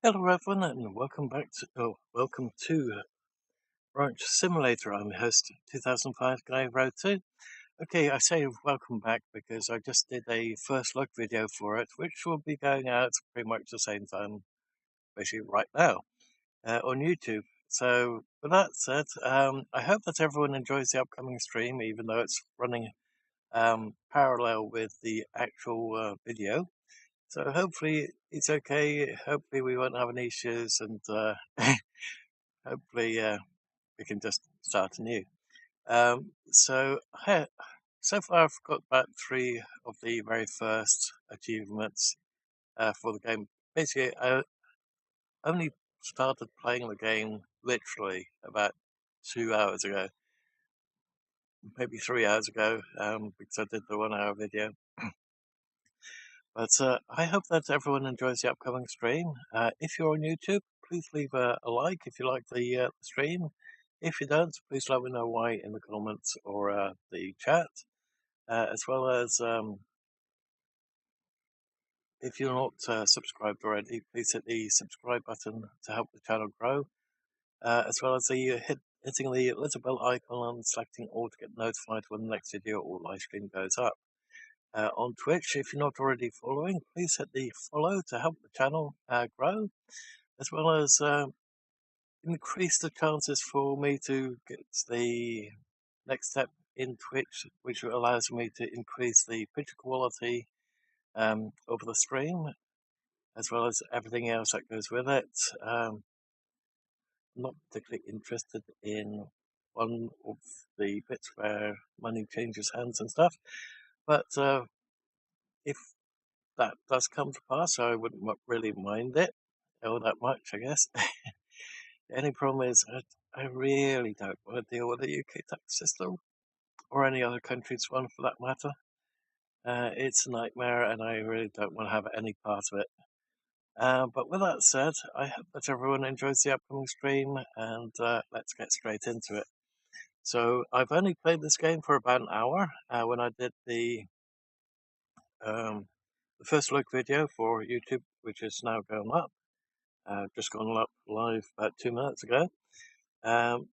Hello everyone and welcome to Ranch Simulator. I'm your host 2005 Guy Road 2. Okay, I say welcome back because I just did a first look video for it, which will be going out pretty much the same time, basically right now, on YouTube. So with that said, I hope that everyone enjoys the upcoming stream, even though it's running parallel with the actual video. So hopefully it's okay. Hopefully we won't have any issues, and hopefully we can just start anew. So far I've got about 3 of the very first achievements for the game. Basically, I only started playing the game literally about 2 hours ago, maybe 3 hours ago, because I did the 1 hour video. But I hope that everyone enjoys the upcoming stream. If you're on YouTube, please leave a like if you like the stream. If you don't, please let me know why in the comments or the chat. As well as if you're not subscribed already, please hit the subscribe button to help the channel grow. As well as hitting the little bell icon and selecting all to get notified when the next video or live stream goes up. On Twitch, if you're not already following, please hit the follow to help the channel grow, as well as increase the chances for me to get the next step in Twitch, which allows me to increase the picture quality over the stream, as well as everything else that goes with it. I'm not particularly interested in one of the bits where money changes hands and stuff, but if that does come to pass, I wouldn't really mind it all that much, I guess. The only problem is I really don't want to deal with the UK tax system, or any other country's one for that matter. It's a nightmare, and I really don't want to have any part of it. But with that said, I hope that everyone enjoys the upcoming stream, and let's get straight into it. So I've only played this game for about an hour. When I did the first look video for YouTube, which is now going up, just gone up live about 2 minutes ago.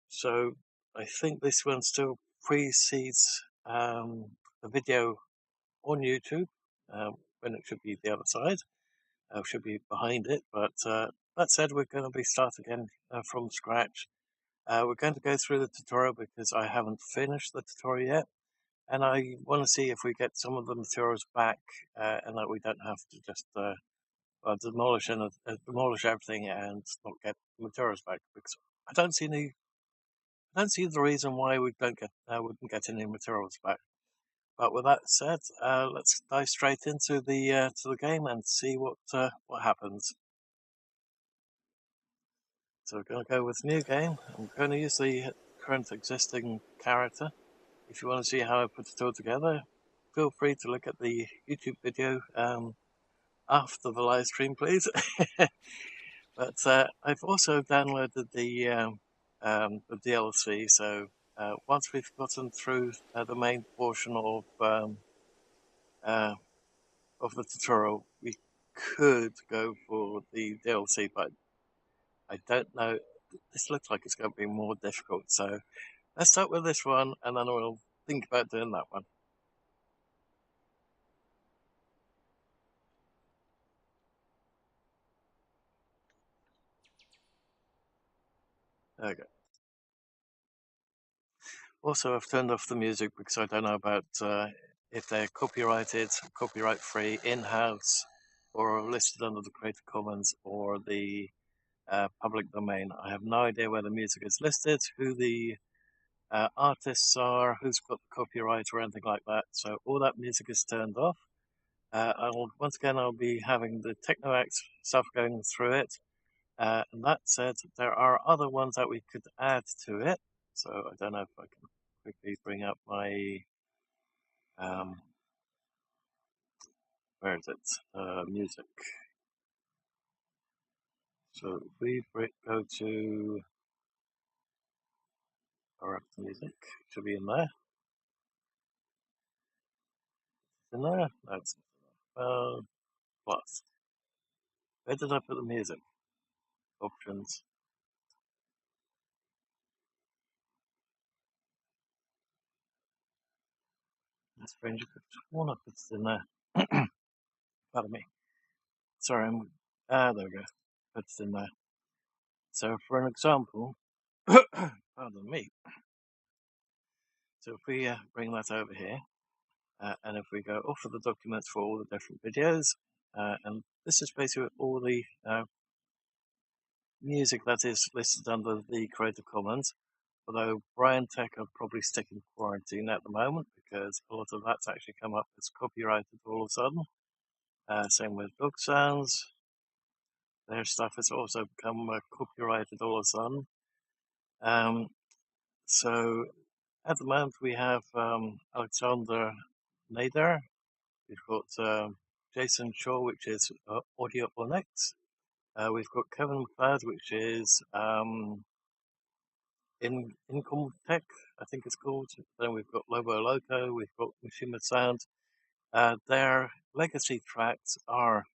So I think this one still precedes the video on YouTube, when it should be the other side. Should be behind it, but that said, we're going to be starting again from scratch. We're going to go through the tutorial because I haven't finished the tutorial yet, and I want to see if we get some of the materials back, and that we don't have to just demolish everything and not get materials back. Because I don't see the reason why we wouldn't get any materials back. But with that said, let's dive straight into the game and see what happens. So we're going to go with new game. I'm going to use the current existing character. If you want to see how I put it all together, feel free to look at the YouTube video after the live stream, please. But I've also downloaded the DLC. So once we've gotten through the main portion of the tutorial, we could go for the DLC, but I don't know. This looks like it's going to be more difficult. So let's start with this one, and then we'll think about doing that one. There we go. Also, I've turned off the music because I don't know about if they're copyrighted, copyright-free, in-house, or listed under the Creative Commons or the public domain. I have no idea where the music is listed, who the artists are, who's got the copyright or anything like that. So all that music is turned off. Once again, I'll be having the TeknoAxe stuff going through it. And that said, there are other ones that we could add to it. So I don't know if I can quickly bring up my, where is it? Music. So if we go to our music, it should be in there. In there? That's plus. Where did I put the music? options. That's strange. I want to put it in there. Pardon me. Sorry, there we go. Put it in there. So for an example, pardon me. So if we bring that over here, and if we go off of the documents for all the different videos, and this is basically all the music that is listed under the Creative Commons, although Brian Tech are probably stuck in quarantine at the moment because a lot of that's actually come up as copyrighted all of a sudden. Same with dog sounds. Their stuff has also become copyrighted all of a sudden. So at the moment we have Alexander Nader. We've got Jason Shaw, which is Audio Onyx. We've got Kevin MacLeod, which is Income Tech, I think it's called. Then we've got Lobo Loco, we've got Machine Sound. Their legacy tracks are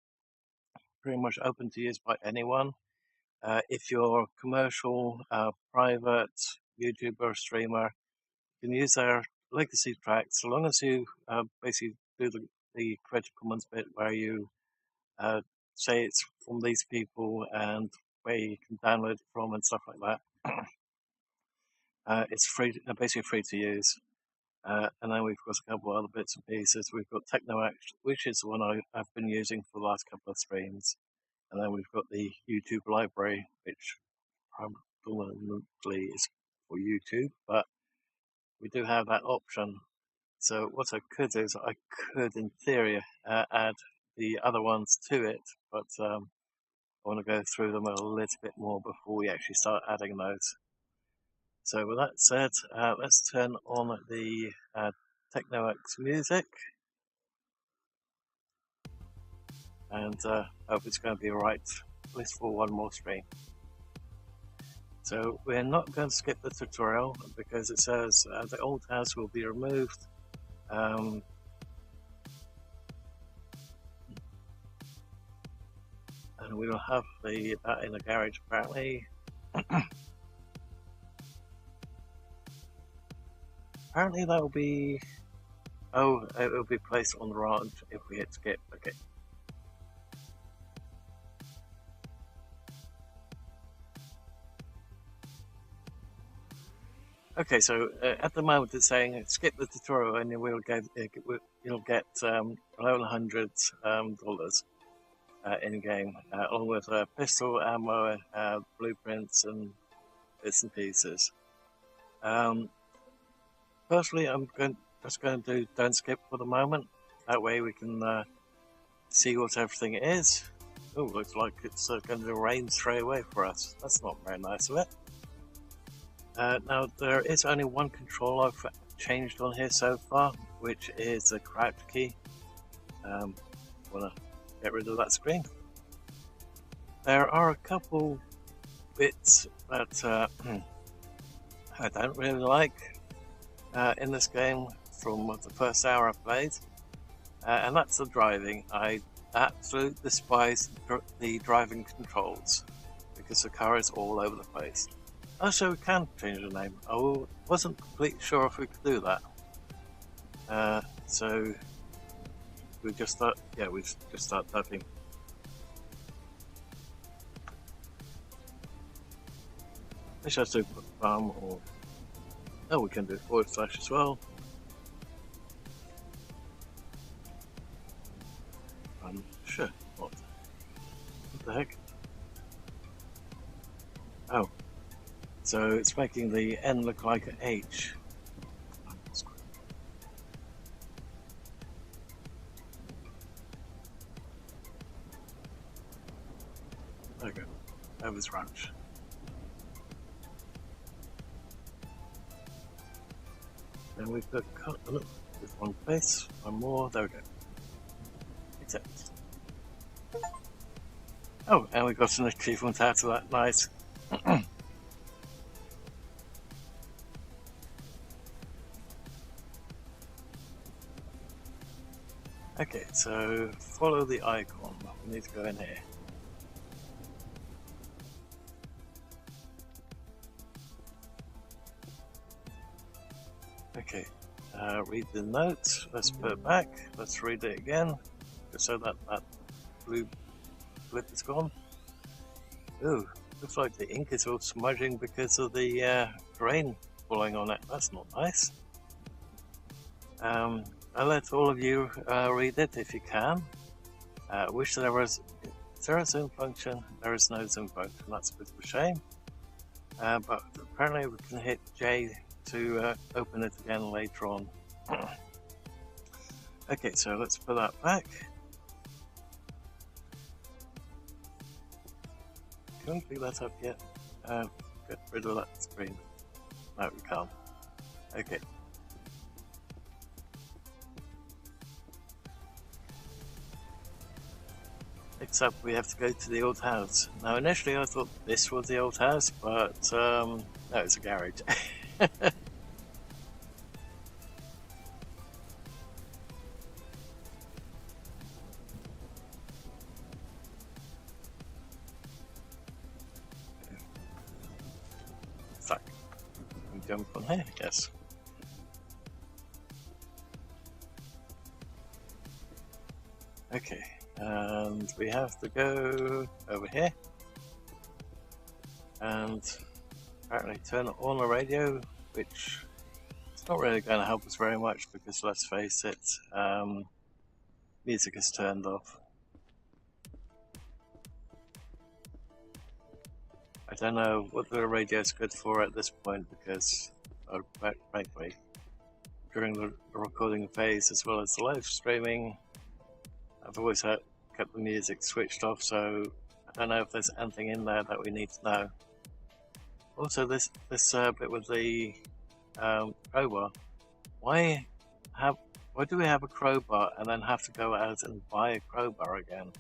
pretty much open to use by anyone. If you're commercial, private, YouTuber, streamer, you can use their legacy tracks so long as you basically do the Creative Commons bit where you say it's from these people and where you can download it from and stuff like that. It's free, basically free to use. And then we've got a couple of other bits and pieces. We've got TeknoAxe, which is the one I've been using for the last couple of streams. And then we've got the YouTube library, which predominantly is for YouTube, but we do have that option. So what I could do is I could, in theory, add the other ones to it, but I want to go through them a little bit more before we actually start adding those. So with that said, let's turn on the TeknoAxe music, and hope it's going to be right, at least for one more stream. So we're not going to skip the tutorial because it says the old house will be removed. And we will have that in the garage apparently. Apparently that will be, it will be placed on the ranch if we hit skip. Okay. Okay, so at the moment it's saying skip the tutorial and you'll get $1,100 in game, along with pistol ammo, blueprints, and bits and pieces. Personally, I'm just going to do don't skip for the moment. That way we can see what everything is. Oh, looks like it's going to rain straight away for us. That's not very nice of it. Now, there is only one control I've changed on here so far, which is the crouch key. Want to get rid of that screen. There are a couple bits that I don't really like in this game from the first hour I played, and that's the driving. I absolutely despise the driving controls because the car is all over the place. Also, we can change the name. I wasn't completely sure if we could do that. So we just start typing. I should do or we can do / as well. Sure. What the heck? Oh. So it's making the N look like an H. There we go. Over's Ranch. Then we've got with one place, one more. There we go. Accept. Oh, and we got an achievement out of that. Nice. Okay, so follow the icon. We need to go in here. Okay, read the note. Let's put it back. Let's read it again, just so that blue blip is gone. Ooh, looks like the ink is all smudging because of the grain falling on it. That's not nice. I'll let all of you read it if you can. Wish there was. Is there a zoom function? There is no zoom function. That's a bit of a shame. But apparently we can hit J to open it again later on. Okay, so let's put that back. Can we pick that up yet? Get rid of that screen. No, we can't. Okay. Except we have to go to the old house. Now initially I thought this was the old house, but no, it's a garage. Fuck. Can we jump on here? Yes. Okay. And we have to go over here and apparently turn on the radio, which is not really going to help us very much because let's face it, music is turned off. I don't know what the radio is good for at this point because, frankly, during the recording phase as well as the live streaming, I've always kept the music switched off, so I don't know if there's anything in there that we need to know. Also, this bit with the crowbar. Why do we have a crowbar and then have to go out and buy a crowbar again?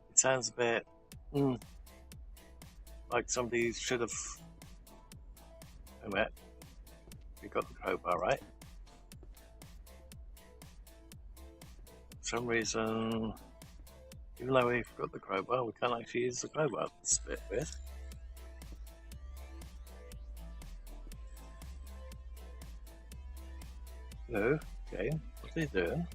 It sounds a bit like somebody should have. Wait a minute. We got the crowbar, right? For some reason, even though we've got the crowbar, we can't actually use the crowbar. That's a bit weird. No, okay, what are you doing?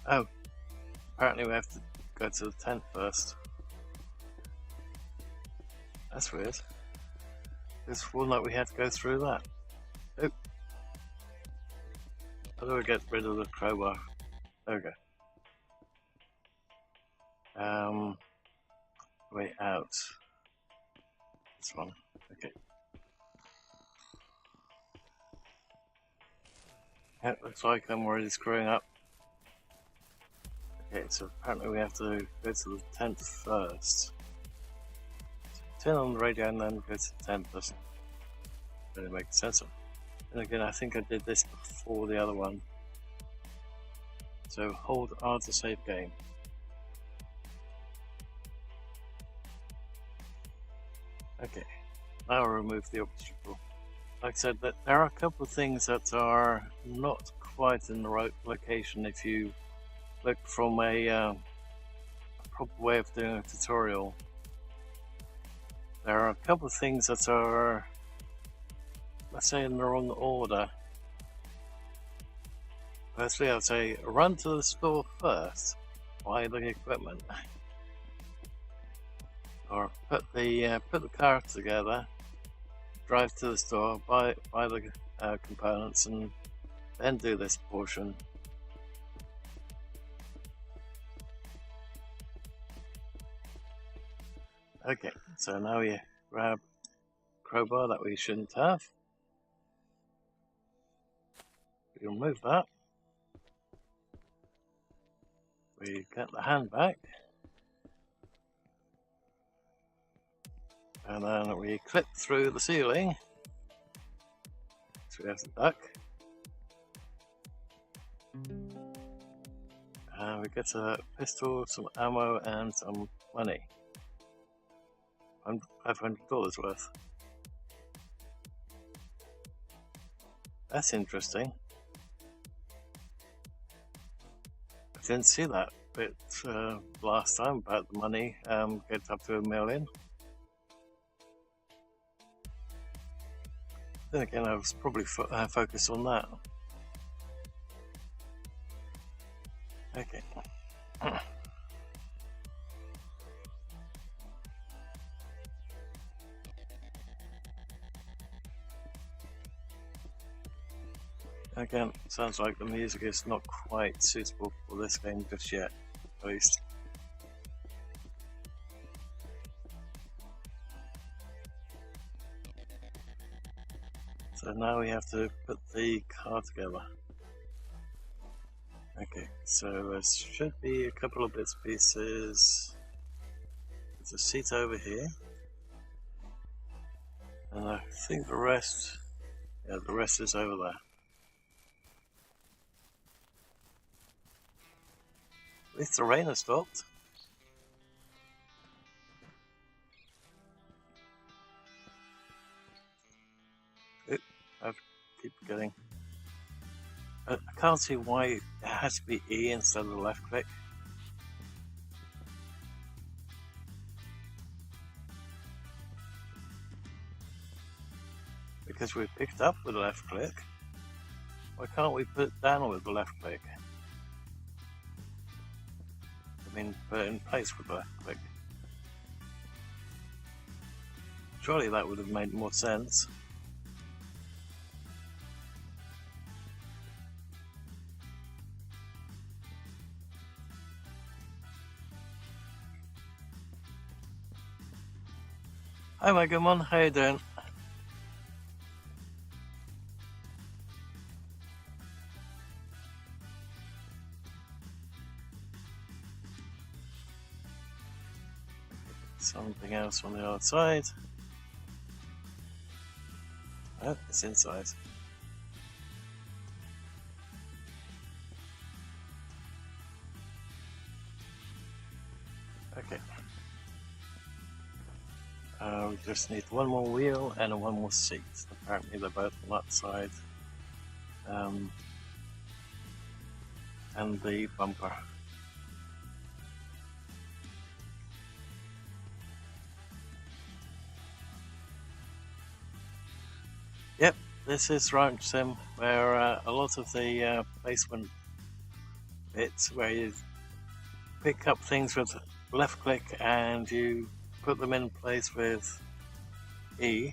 Oh, apparently we have to go to the tent first. That's weird. This one that we had to go through that. Oh. How do I get rid of the crowbar? There we go. Way out. This one. Okay. Yeah, looks like I'm already screwing up. Okay, so apparently we have to go to the tent first. Turn on the radio and then go to the tent. Doesn't really make sense. And again, I think I did this before the other one. So hold R to save game. Okay, now I'll remove the obstacle. Like I said, that there are a couple of things that are not quite in the right location if you look from a proper way of doing a tutorial. There are a couple of things that are, let's say, in the wrong order. Firstly, I'd say run to the store first, buy the equipment, or put the car together, drive to the store, buy the components, and then do this portion. Okay, so now we grab crowbar that we shouldn't have. We remove that. We get the hand back. And then we clip through the ceiling. So we have the duck. And we get a pistol, some ammo, and some money. $500 worth. That's interesting. I didn't see that bit last time about the money, get up to $1 million. Then again, I was probably focused on that. Okay. Again, sounds like the music is not quite suitable for this game just yet, at least. So now we have to put the car together. Okay, so there should be a couple of bits and pieces. There's a seat over here. And I think the rest is over there. At least the rain has stopped. Oop, I keep getting. I can't see why it has to be E instead of the left click. Because we picked up with the left click. Why can't we put it down with the left click? I mean, put it in place with the left click. Surely that would have made more sense. Hi, my good one. How you doing? Something else on the outside. Oh, it's inside. Okay. We just need one more wheel and one more seat. Apparently they're both on that side. And the bumper. Yep, this is Ranch Sim, where a lot of the placement bits where you pick up things with left click and you put them in place with E,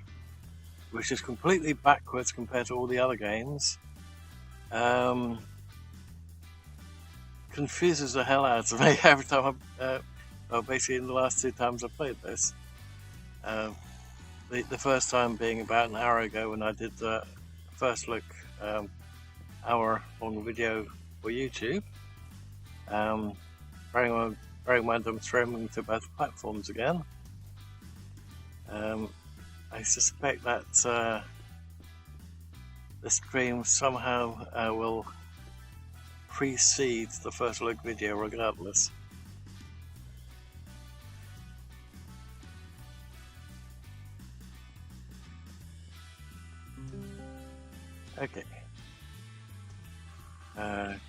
which is completely backwards compared to all the other games. Confuses the hell out of me every time well, basically in the last 2 times I played this. The first time being about an hour ago when I did the first look hour long video for YouTube. Bearing in mind I'm streaming to both platforms again. I suspect that the stream somehow will precede the first look video regardless. Okay.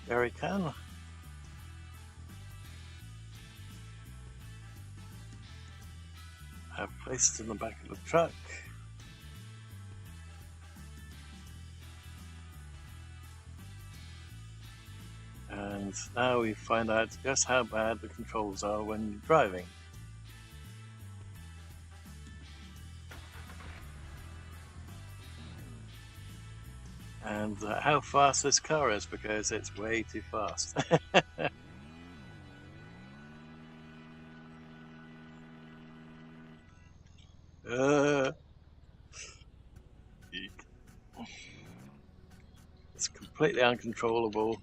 Jerry can. I've placed it in the back of the truck. And now we find out just how bad the controls are when you're driving. And how fast this car is, because it's way too fast. It's completely uncontrollable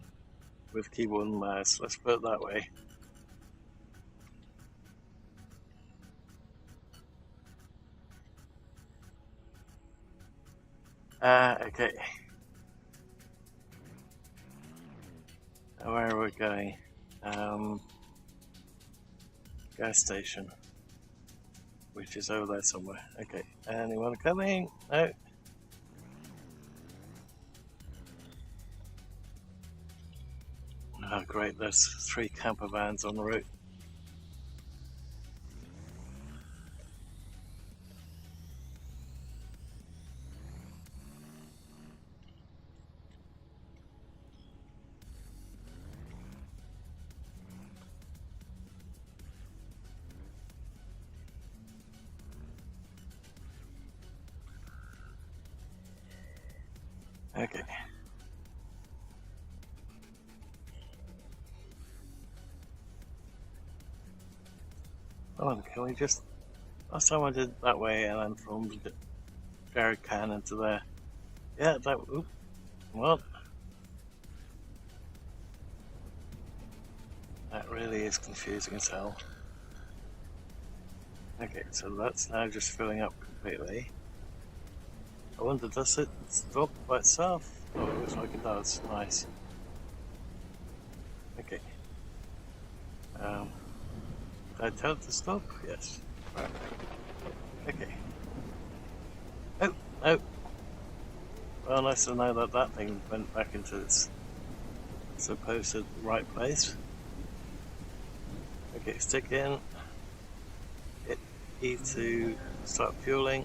with keyboard and mouse, let's put it that way. Okay. Where are we going? Gas station, which is over there somewhere. Okay, anyone coming? No. Oh great, there's 3 camper vans on the route. Okay. Oh, can we just... Last time I did it that way and then from the jerry can into there. Yeah, that... Oop, well... That really is confusing as hell. Okay, so that's now just filling up completely. I wonder, does it stop by itself? Oh, it looks like it does. Nice. Okay. Did I tell it to stop? Yes. Right. Okay. Oh, no. Well, nice to know that that thing went back into its supposed right place. Okay, stick in. Hit E to start fueling.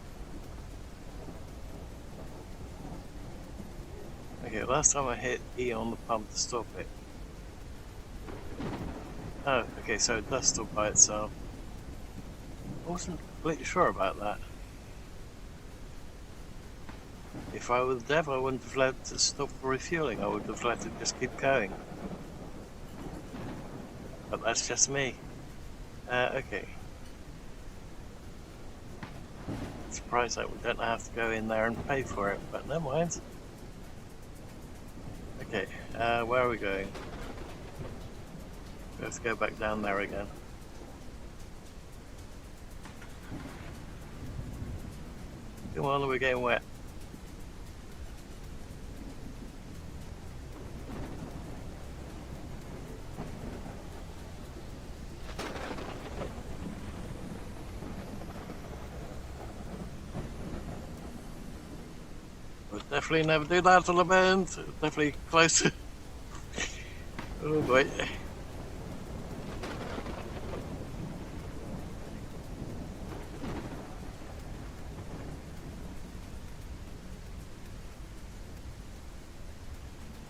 Okay, last time I hit E on the pump to stop it. Oh, okay, so it does stop by itself. I wasn't completely sure about that. If I were the dev, I wouldn't have let it stop for refueling. I would have let it just keep going. But that's just me. Okay. Surprised that we don't have to go in there and pay for it, but never mind. Okay, where are we going? Let's go back down there again. Come on, we're getting wet. We'll definitely never do that on the bend. Definitely closer. Oh boy.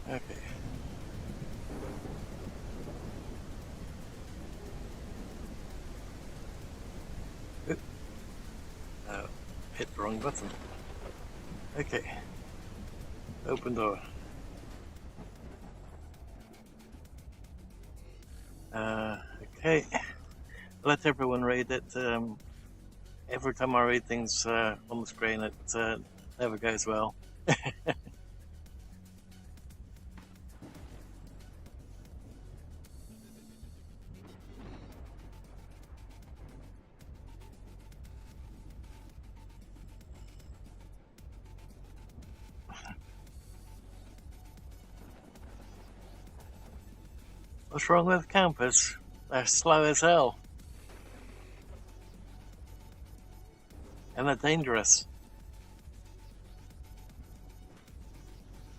Okay. Oop. Hit the wrong button. Okay. Open door. Okay. Let everyone read it. Every time I read things on the screen, it never goes well. What's wrong with campers? They're slow as hell. And they're dangerous.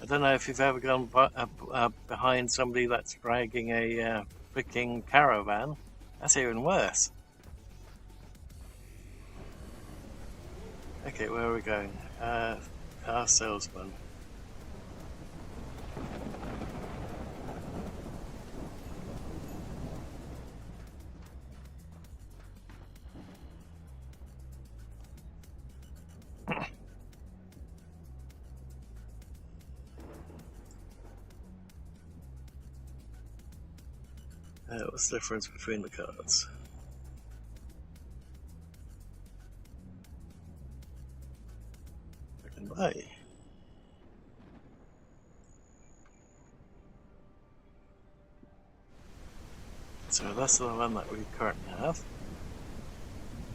I don't know if you've ever gone behind somebody that's dragging a freaking caravan. That's even worse. Okay, where are we going? Car salesman. What's the difference between the cards? I can buy. So that's the one that we currently have.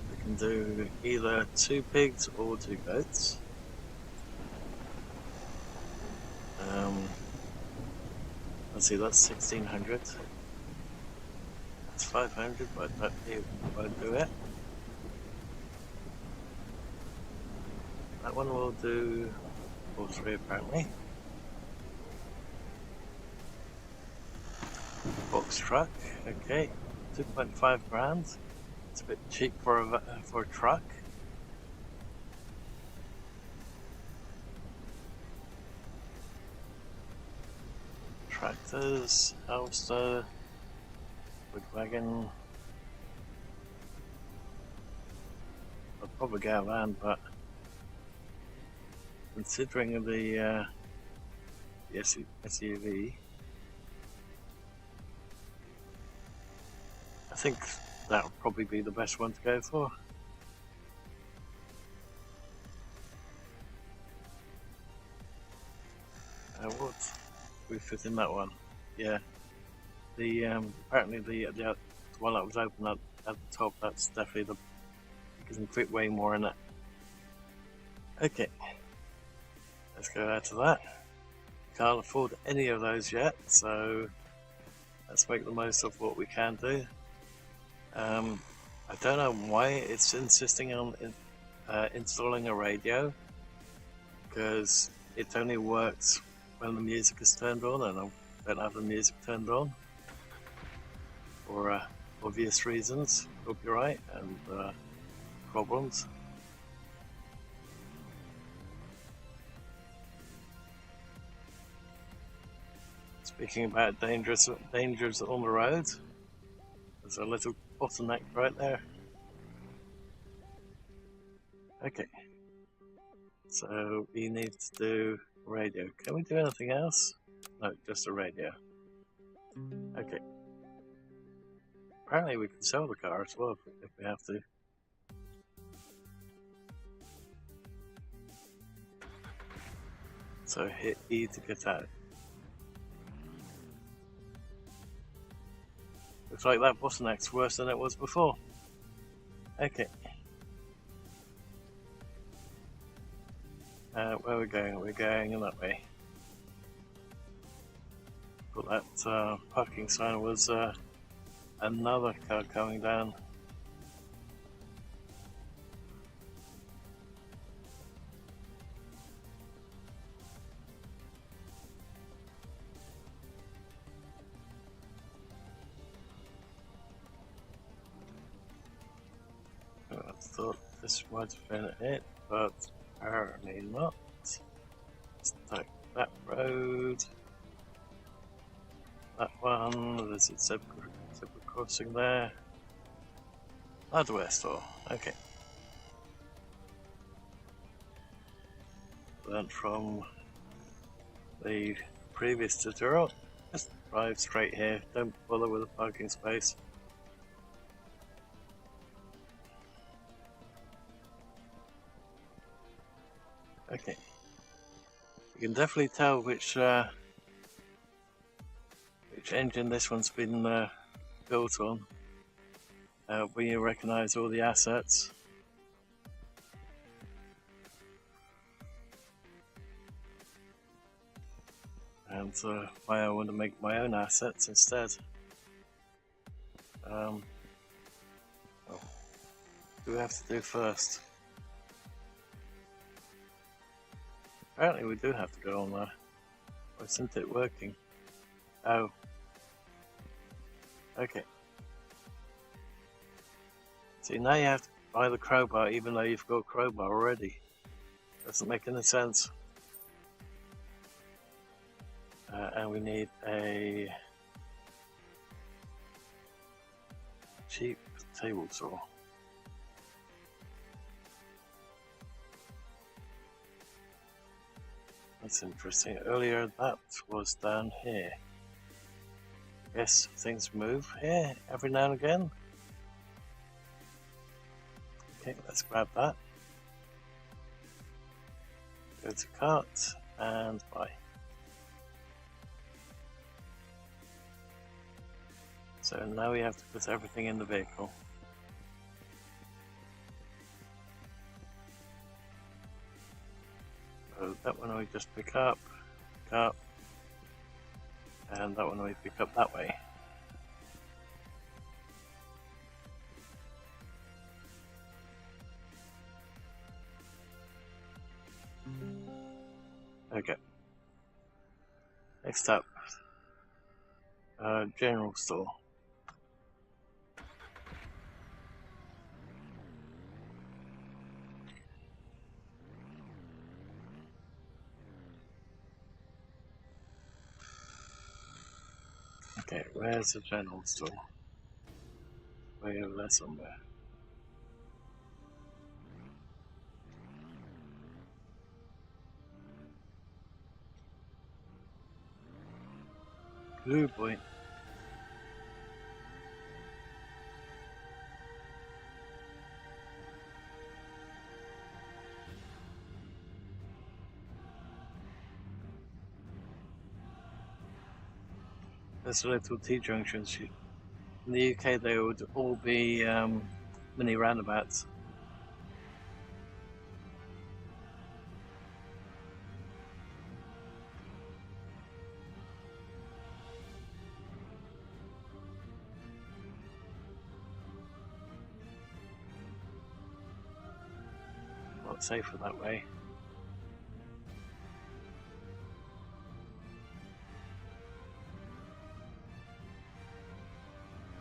We can do either 2 pigs or 2 goats. Let's see, that's 1600. That's 500, but that won't do it. That one will do all 3 apparently. box truck. Okay, 2.5 grand. It's a bit cheap for a truck. Tractors, Halster, wood wagon. I'll probably get a van, but considering the SUV, I think that would probably be the best one to go for. What we fit in that one? Yeah, the apparently the one that was open at the top, that's definitely the, you can fit way more in it. Okay, let's go out to that. Can't afford any of those yet, so let's make the most of what we can do. I don't know why it's insisting on installing a radio, because it only works when the music is turned on, and I don't have the music turned on for obvious reasons, copyright and problems. Speaking about dangers on the road, there's a little bottleneck right there. Okay, so we need to do radio. Can we do anything else? No, just a radio. Okay. Apparently we can sell the car as well if we have to. So hit E to get out. Looks like that bottleneck's worse than it was before. Okay. Where are we going? We're going in that way. But that parking sign was another car coming down. I thought this might have been it, but apparently not. Let's take that road. That one, there's a zebra crossing there. Hardware store, okay. Learned from the previous tutorial, just drive straight here, don't bother with a parking space. Okay, you can definitely tell which engine this one's been built on when you recognise all the assets. And why I want to make my own assets instead. Well, what do we have to do first? Apparently we do have to go on there. Why isn't it working? Oh. Okay. See, now you have to buy the crowbar even though you've got a crowbar already. Doesn't make any sense. And we need a cheap table saw. That's interesting. Earlier that was down here. Yes, things move here every now and again. Okay, let's grab that. Go to cart and buy. So now we have to put everything in the vehicle. So that one we just pick up, and that one we pick up that way. Okay. Next up, General store. Okay, where's the general store? Way over there somewhere. Blue boy. There's little T-junctions. In the UK, they would all be mini roundabouts. A lot safer that way.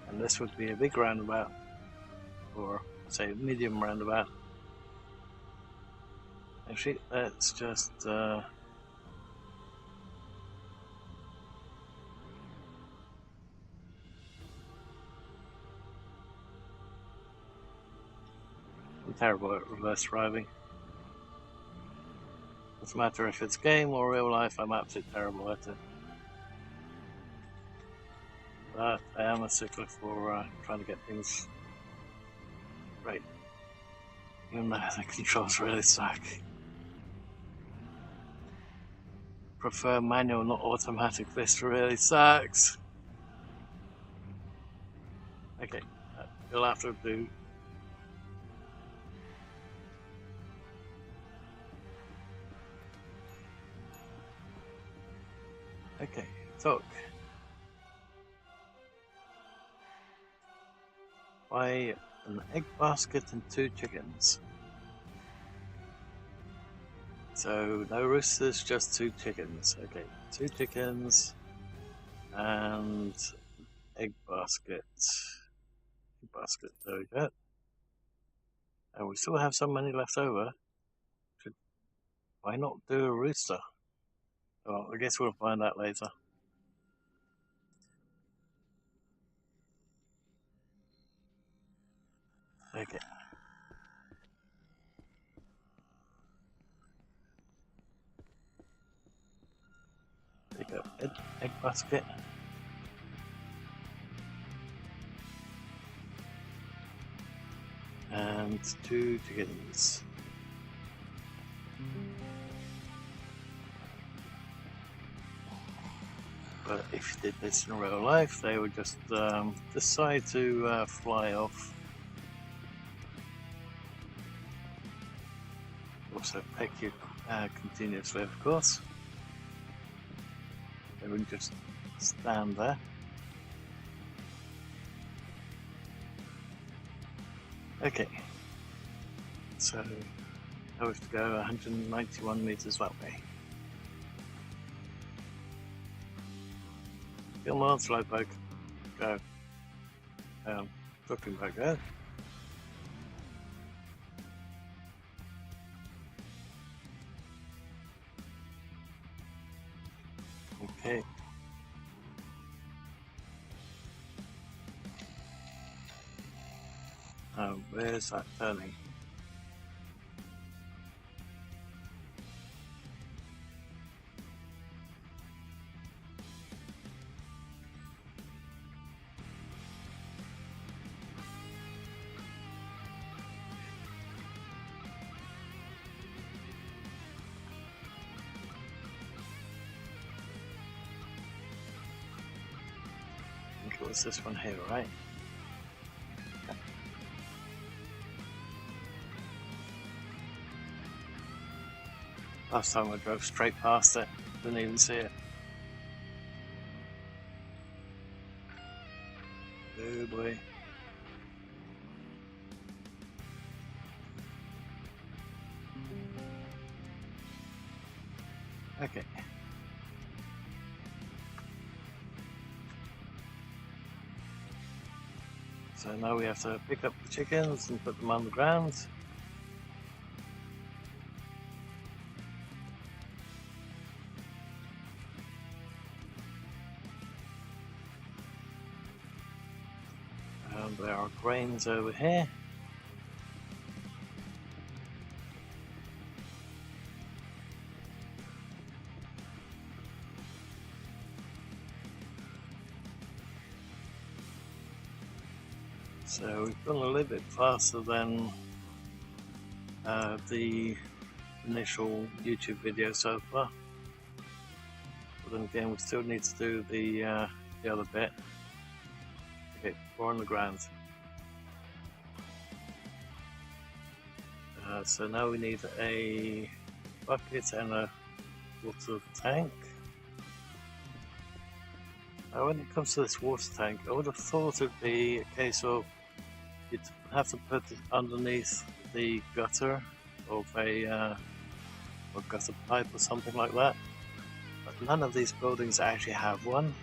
And this would be a big roundabout, or say a medium roundabout. Actually, let's just I'm terrible at reverse driving. Doesn't matter if it's game or real life, I'm absolutely terrible at it. But I am a stickler for trying to get things right. Even though the controls really suck. Prefer manual, not automatic. This really sucks. Okay, you'll have to do. Okay, talk. Buy an egg basket and 2 chickens. So no roosters, just 2 chickens. Okay, 2 chickens and egg basket. Egg basket, there we go. And we still have some money left over. Why not do a rooster? Well, I guess we'll find out later. Okay. There you go. Egg basket. And 2 chickens. But if you did this in real life, they would just decide to fly off. Also peck you continuously, of course. They wouldn't just stand there. Okay, so I have to go 191 meters that way. Come on, slowpoke. Go. Talking about go. Okay. Where's that turning? I think it was this one here, right? Last time I drove straight past it, didn't even see it. Oh boy. Okay. So now we have to pick up the chickens and put them on the ground. And there are grains over here. So we've gone a little bit faster than the initial YouTube video so far. But then again, we still need to do the other bit. Okay, 4 on the ground. So now we need a bucket and a water tank. Now when it comes to this water tank, I would have thought it would be a case of you'd have to put it underneath the gutter of a gutter pipe or something like that. But none of these buildings actually have one,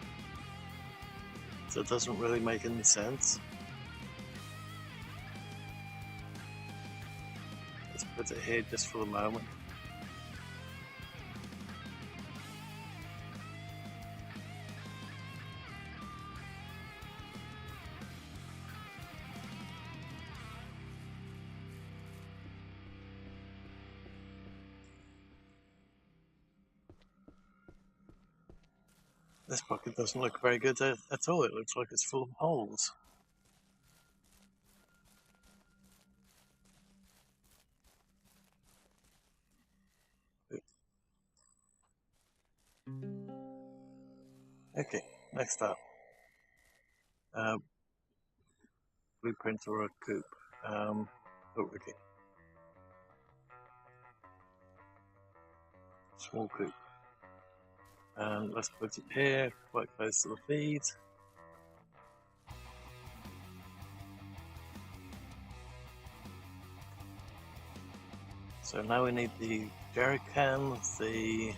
so it doesn't really make any sense. Let's put it here just for the moment. This bucket doesn't look very good at all. It looks like it's full of holes. Okay, next up. Blueprint or a coop. Oh, okay. Small coop. And let's put it here, quite close to the feed. So now we need the jerry can, the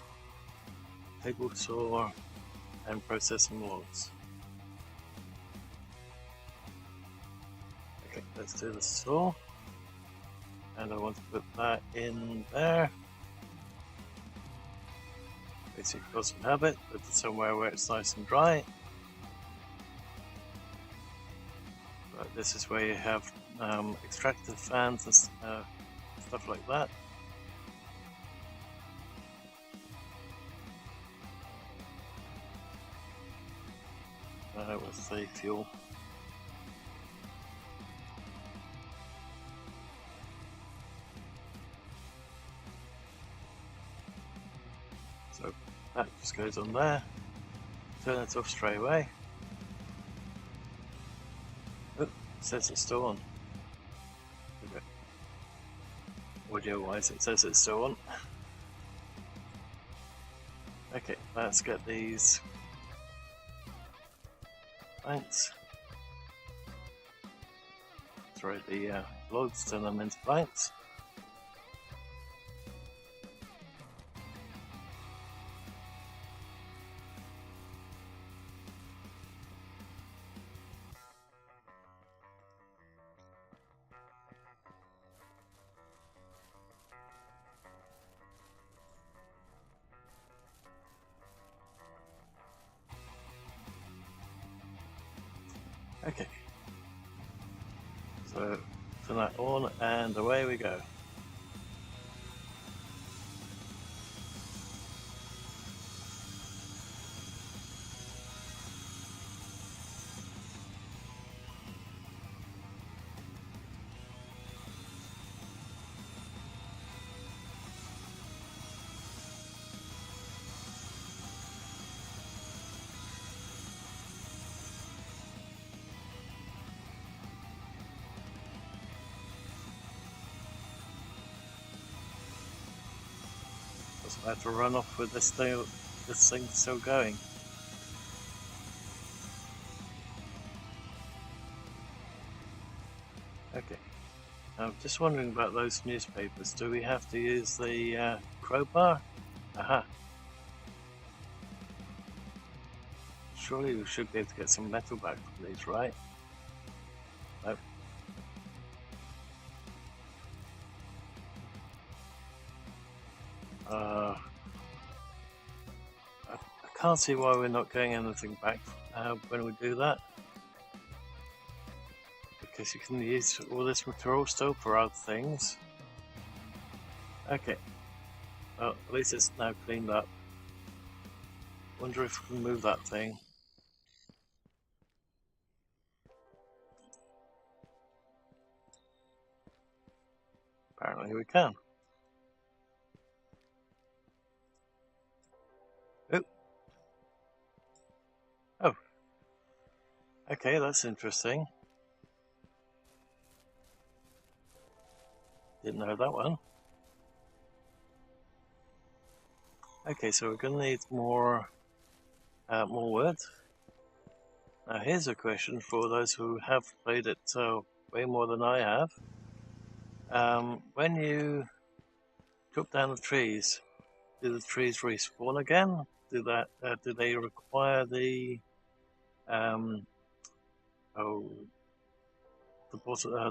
table saw, and processing logs. Okay, let's do the saw. And I want to put that in there. Basic doesn't have it, put it somewhere where it's nice and dry. But this is where you have extractor fans and stuff like that. What's the fuel? So that just goes on there. Turn it off straight away. Oh, it says it's still on. Okay. Audio-wise, it says it's still on. Okay, let's get these planks. Throw the logs, turn them into planks. Okay, so turn that on and away we go. I have to run off with this thing still going. Okay, I'm just wondering about those newspapers. Do we have to use the crowbar? Aha. Surely we should be able to get some metal back from these, right? I can't see why we're not getting anything back when we do that. Because you can use all this material still for other things. Okay. Well, at least it's now cleaned up. Wonder if we can move that thing. Apparently we can. Oh. Okay, that's interesting. Didn't know that one. Okay, so we're going to need more wood. Now here's a question for those who have played it way more than I have. When you chop down the trees, do the trees respawn again? Do they require the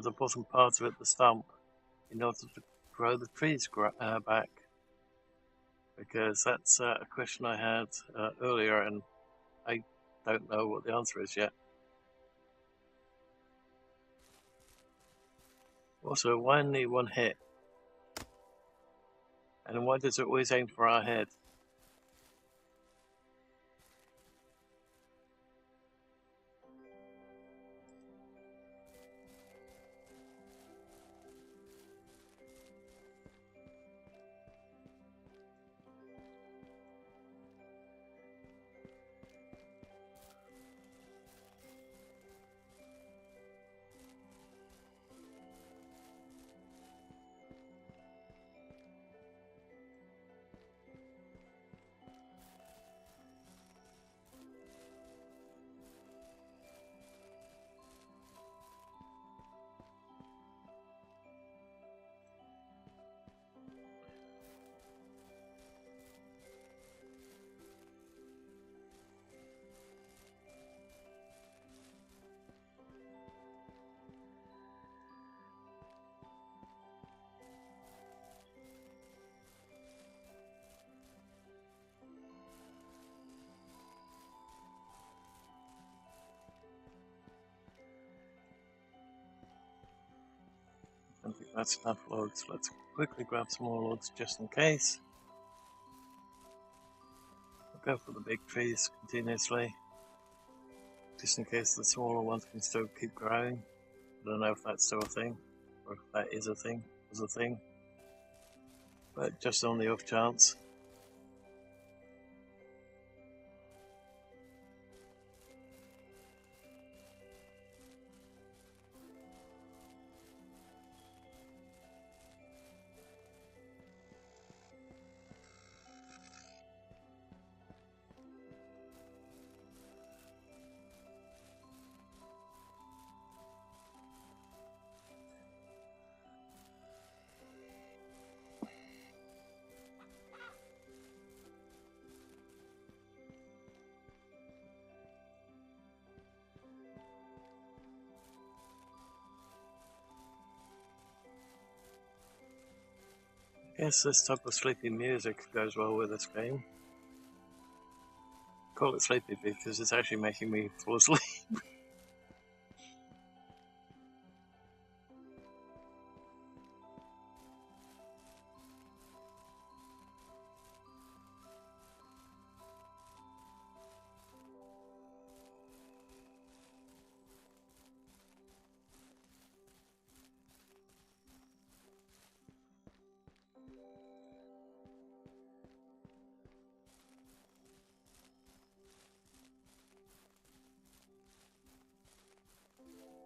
the bottom part of it, the stump, in order to grow the trees back? Because that's a question I had earlier, and I don't know what the answer is yet. Also, why only one hit? And why does it always aim for our head? I think that's enough logs. Let's quickly grab some more logs just in case. We'll go for the big trees continuously, just in case the smaller ones can still keep growing. I don't know if that's still a thing, or if that is a thing, but just on the off chance. I guess this type of sleepy music goes well with this game. Call it sleepy because it's actually making me fall asleep.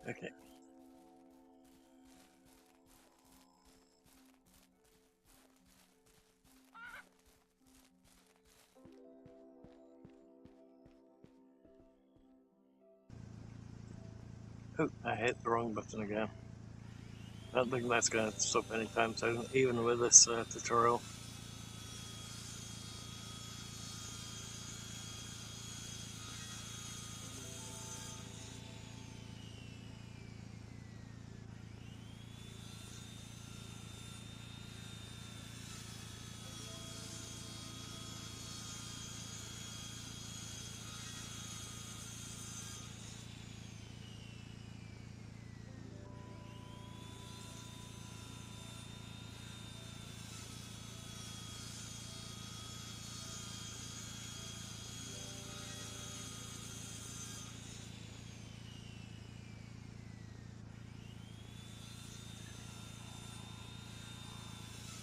Okay. Oh, I hit the wrong button again. I don't think that's going to stop anytime soon, even with this tutorial.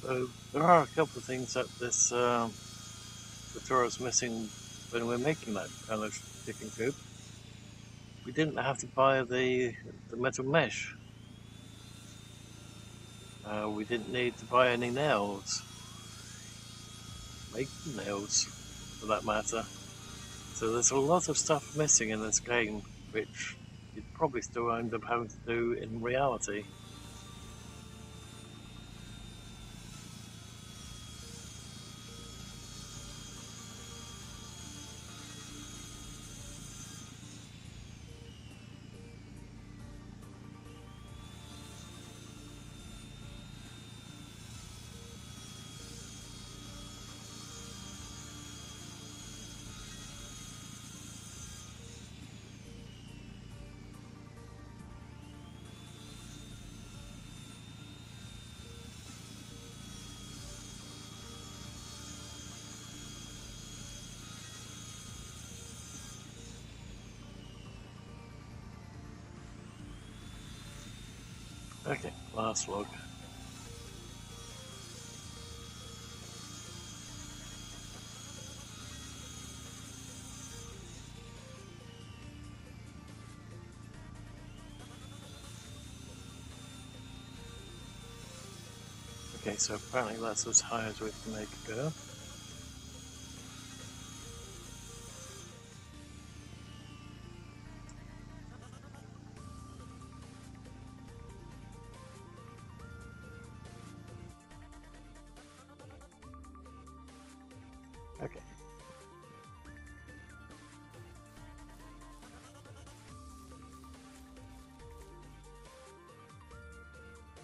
So there are a couple of things that this tutorial's missing when we're making that kind of chicken coop. We didn't have to buy the metal mesh. We didn't need to buy any nails. Make nails, for that matter. So there's a lot of stuff missing in this game, which you'd probably still end up having to do in reality. Okay, last log. Okay, so apparently that's as high as we can make it go. Okay.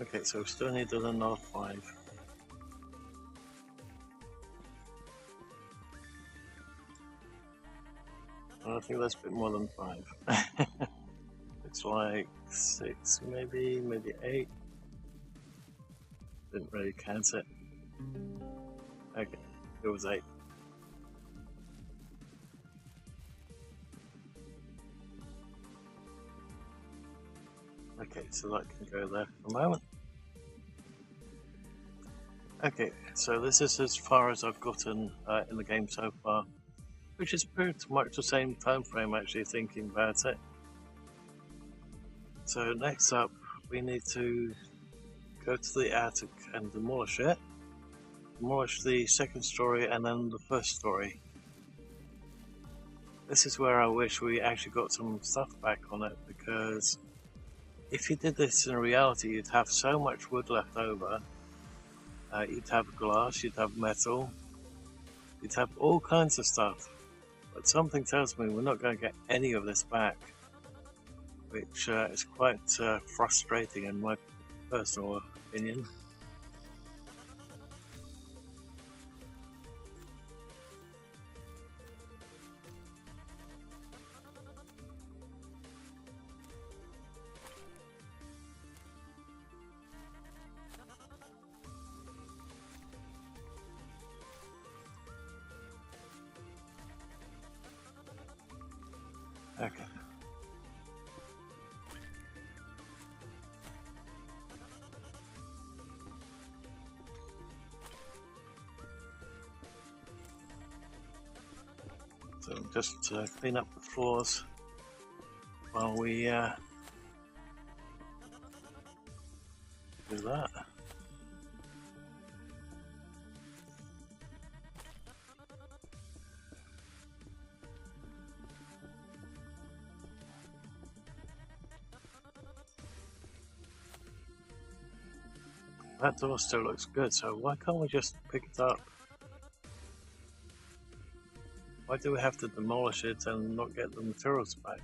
Okay, so we still need another 5. I think that's a bit more than 5. It's like 6, maybe 8. Didn't really count it. Okay, it was 8. Okay, so that can go there for a moment. Okay, so this is as far as I've gotten in the game so far, which is pretty much the same time frame actually thinking about it. So next up, we need to go to the attic and demolish it. Demolish the second story and then the first story. This is where I wish we actually got some stuff back on it, because if you did this in reality, you'd have so much wood left over. You'd have glass, you'd have metal, you'd have all kinds of stuff. But something tells me we're not going to get any of this back, which is quite frustrating in my personal opinion. Okay. So just clean up the floors while we do that. That door still looks good, so why can't we just pick it up? Why do we have to demolish it and not get the materials back?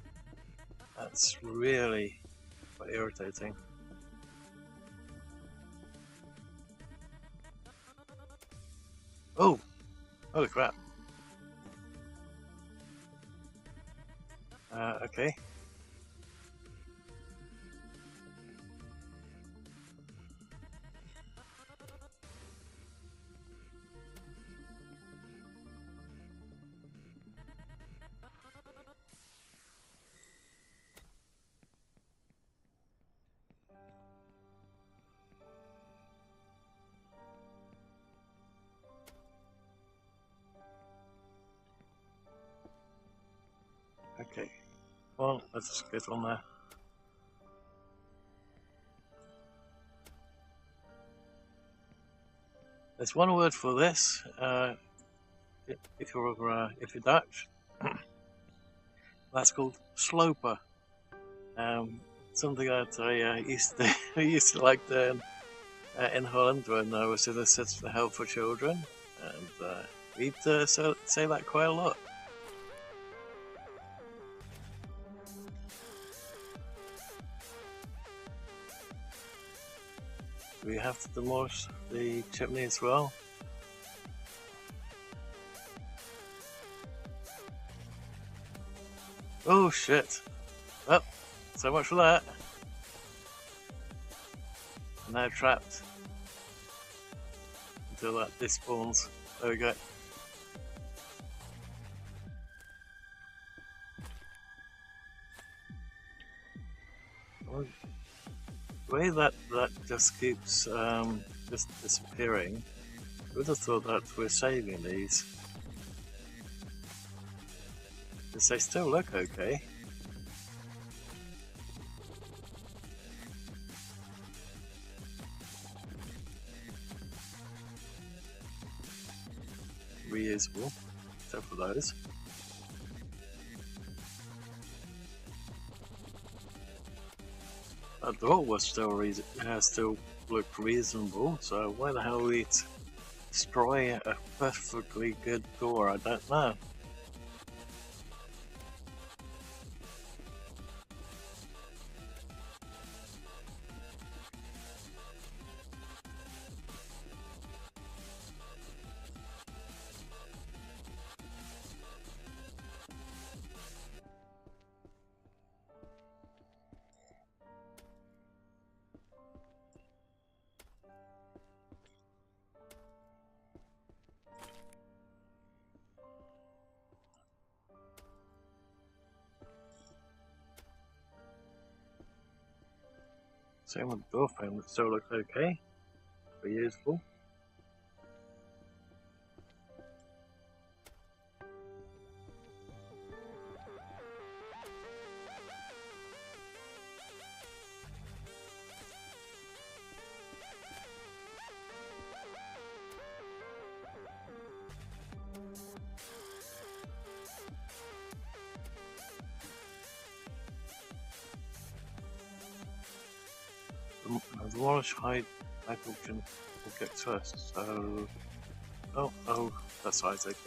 That's really quite irritating. Oh! Holy crap. Okay. Okay, well, let's just get on there. There's one word for this, if you're Dutch, that's called sloper. Something that I used to like doing in Holland when I was in the Centre for Health for Children, and we'd say that quite a lot. We have to demolish the chimney as well. Oh shit! Well, so much for that. I'm now trapped until that despawns. There we go. Well, the way that just keeps just disappearing, I would have thought that we're saving these. Because they still look okay. Reusable, except for those. That door was still looked reasonable, so why the hell we destroy a perfectly good door? I don't know. Same with the door frame, it still looks okay, reusable. The large hide auction will get first, so... Oh, that's Isaac.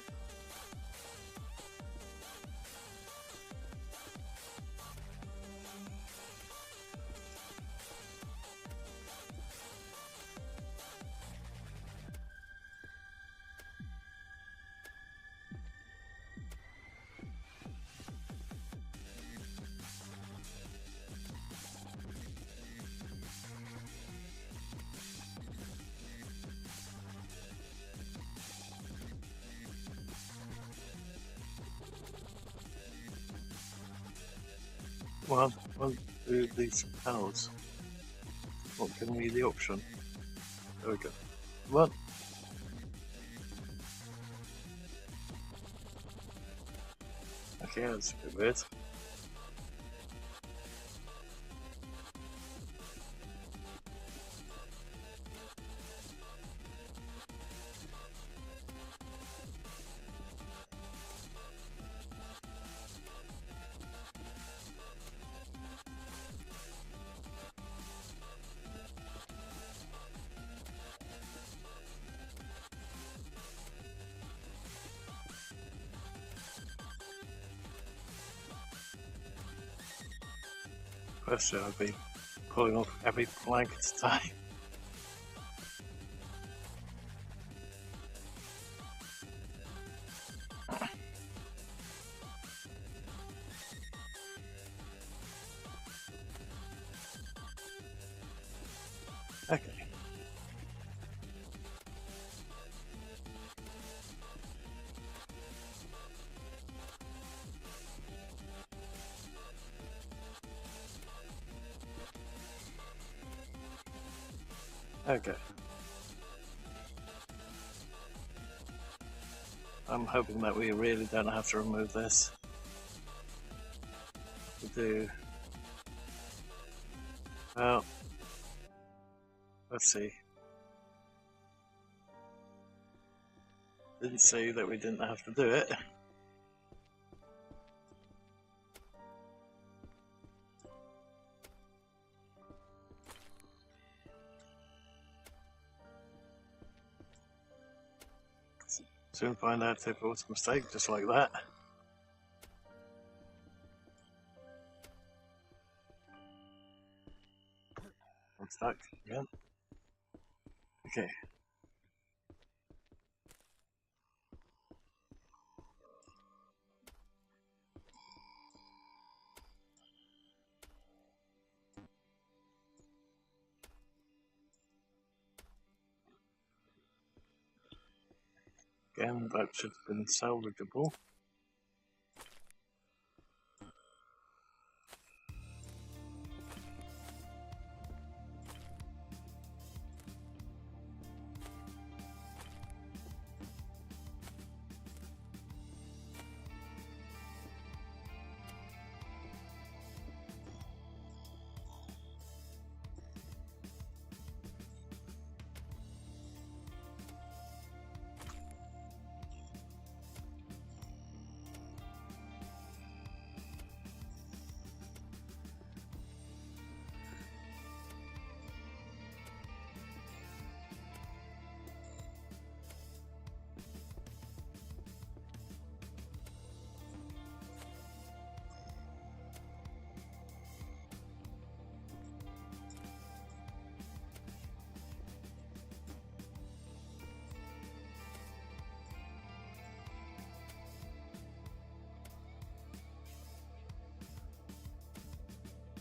Well, I'll do these panels. Not giving me the option. There we go. Well, okay, that's a bit weird. Firstly, I've been pulling off every plank at a time. Okay. Okay. I'm hoping that we really don't have to remove this. to do? Well, let's see. Didn't say that we didn't have to do it. Soon find out if it was a mistake, just like that. I'm stuck again. Okay. Again, that should have been salvageable.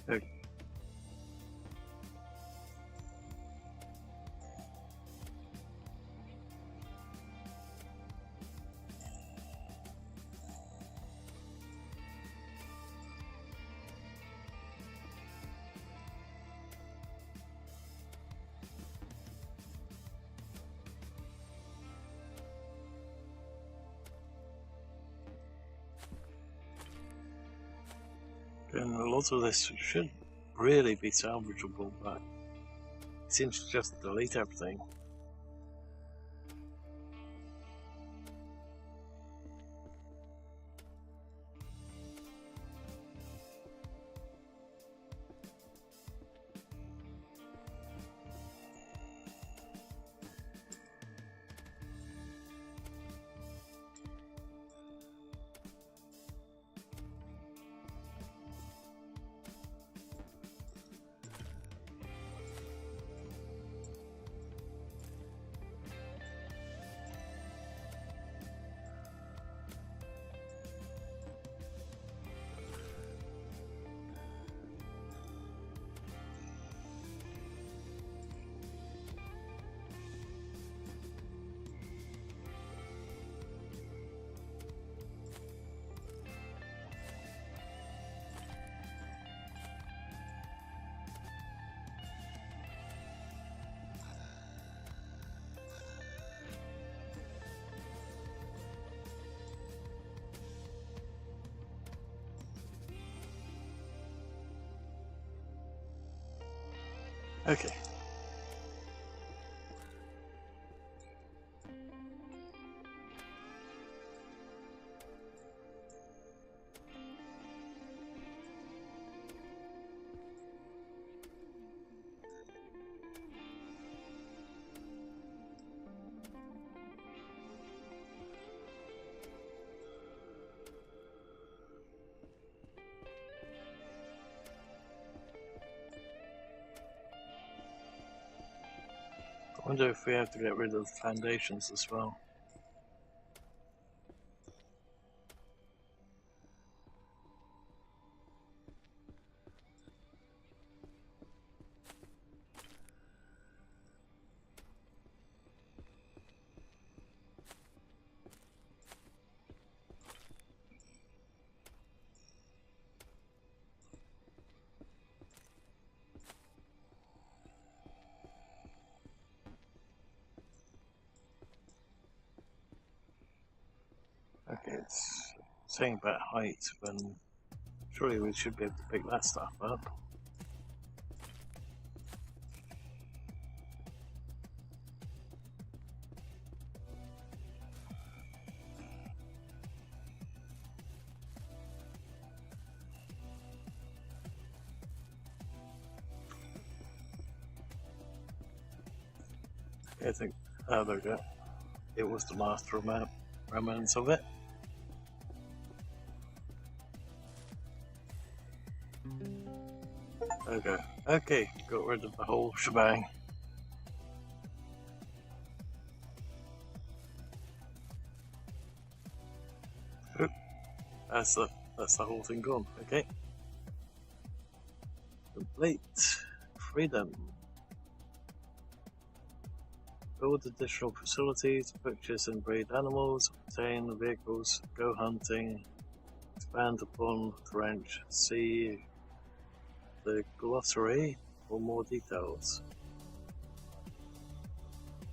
Okay. And a lot of this should really be salvageable, but it seems to just delete everything. Okay. I wonder if we have to get rid of the foundations as well. Okay, it's saying about height when it Surely we should be able to pick that stuff up. I think, oh, there we go. It was the last remnants of it. Okay, okay, got rid of the whole shebang. Oop, that's the whole thing gone. Okay, complete. Freedom. Build additional facilities, purchase and breed animals, obtain vehicles, go hunting, expand upon the ranch, see the glossary for more details.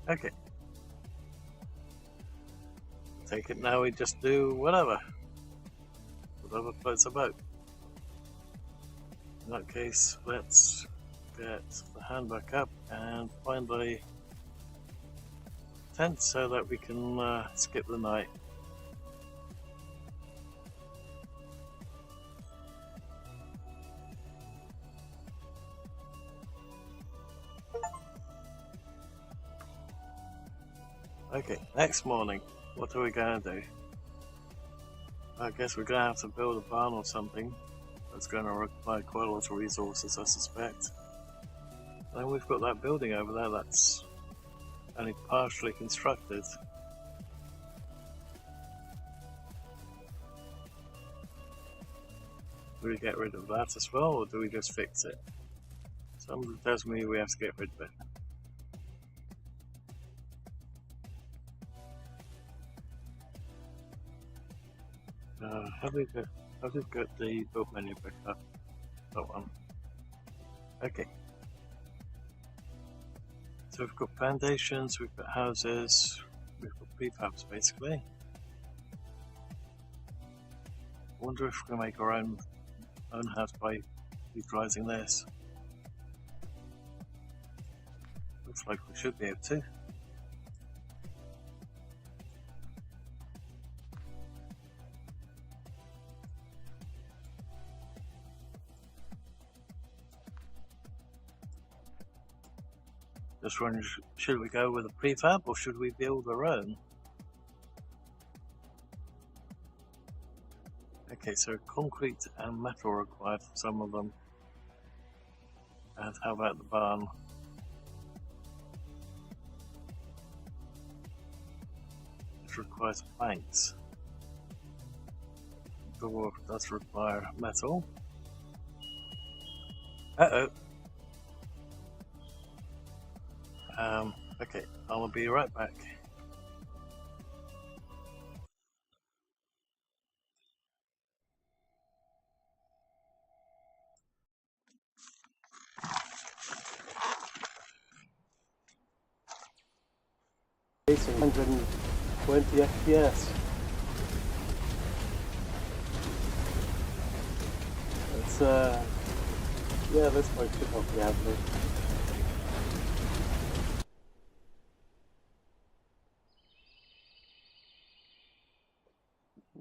Okay. Take it now, we just do whatever floats about. In that case, let's get the hand back up and find a tent so that we can skip the night. Okay, next morning, what are we going to do? I guess we're going to have to build a barn or something. That's going to require quite a lot of resources, I suspect. And we've got that building over there that's only partially constructed. Do we get rid of that as well, or do we just fix it? Somebody tells me we have to get rid of it. How do we get the build menu back up? That one. Okay. So we've got foundations, we've got houses, we've got prefabs basically. I wonder if we can make our own house by utilising this. Looks like we should be able to. Just wondering, should we go with a prefab or should we build our own? Okay, so concrete and metal required for some of them. And how about the barn? It requires planks. The door does require metal. Uh-oh. Okay, I'll be right back. Racing 120 FPS. It's yeah, this one should not be happening.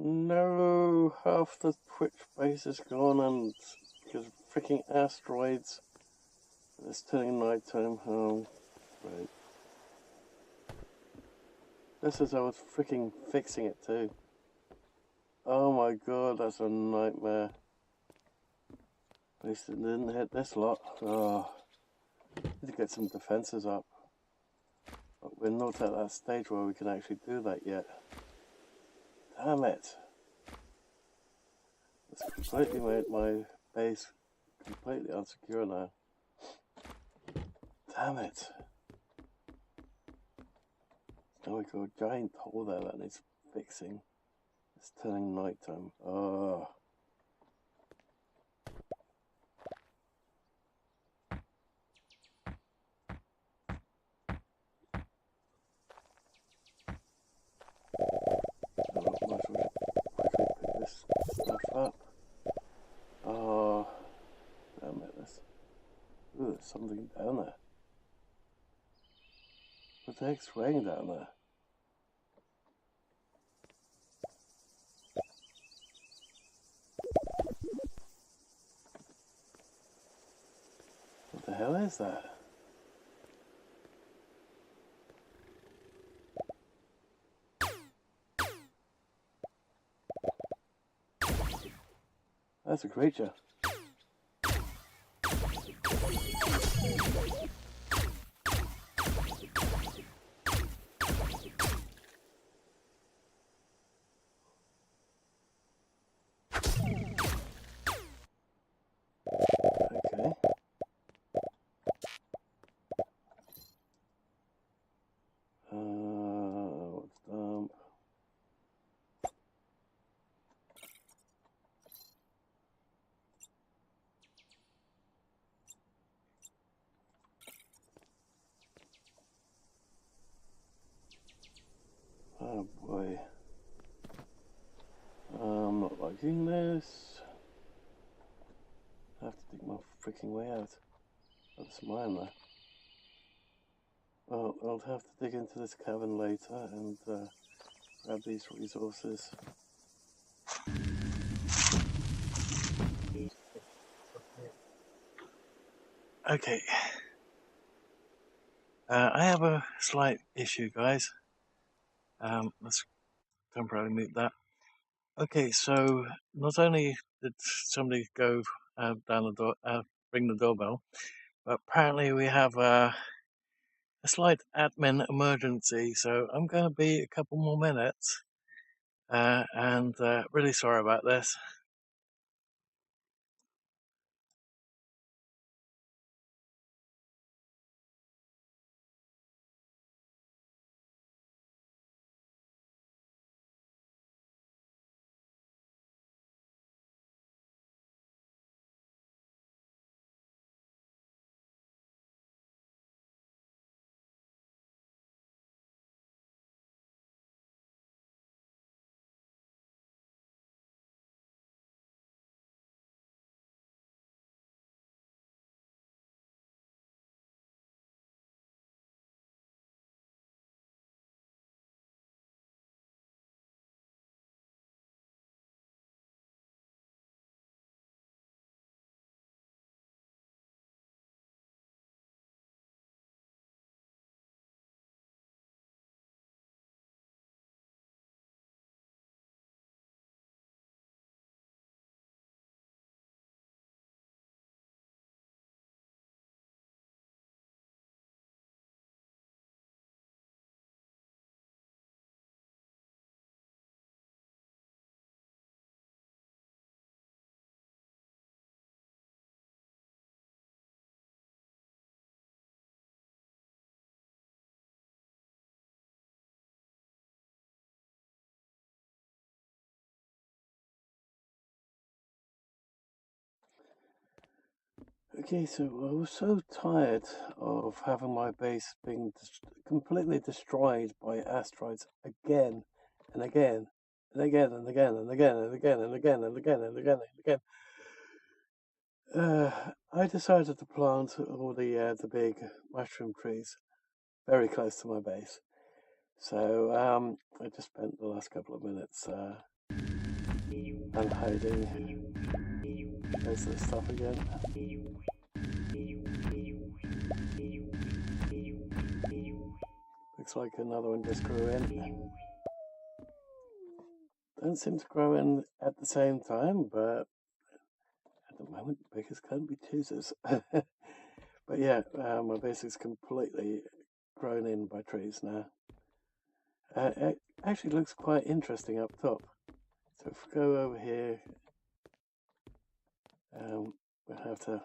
No, half the Twitch base is gone, and because freaking asteroids. It's turning nighttime. Oh, right. This is I was freaking fixing it too. Oh my god, that's a nightmare. At least it didn't hit this lot. Oh, need to get some defenses up. But we're not at that stage where we can actually do that yet. Damn it. It's completely made my base completely unsecure now. Damn it. Now we got a giant hole there that needs fixing. It's turning nighttime. Oh. Pick this stuff up. something down there. What the heck's raining down there? What the hell is that? That's a creature. Okay. What's dump? Oh boy. I'm not liking this. I have to dig my freaking way out. That's mine there. Well, I'll have to dig into this cavern later and grab these resources. Okay. I have a slight issue, guys. Let's temporarily mute that. Okay, so not only did somebody go down the door, ring the doorbell, but apparently we have a slight admin emergency. So I'm going to be a couple more minutes, and really sorry about this. Okay, so I was so tired of having my base being completely destroyed by asteroids again and again and again and again and again and again and again and again and again and again. I decided to plant all the big mushroom trees very close to my base. So I just spent the last couple of minutes unhiding most of the stuff again. Looks like another one just grew in. Don't seem to grow in at the same time, but at the moment, beggars can't be choosers. But yeah, my base is completely grown in by trees now. It actually looks quite interesting up top. So if we go over here, we'll have to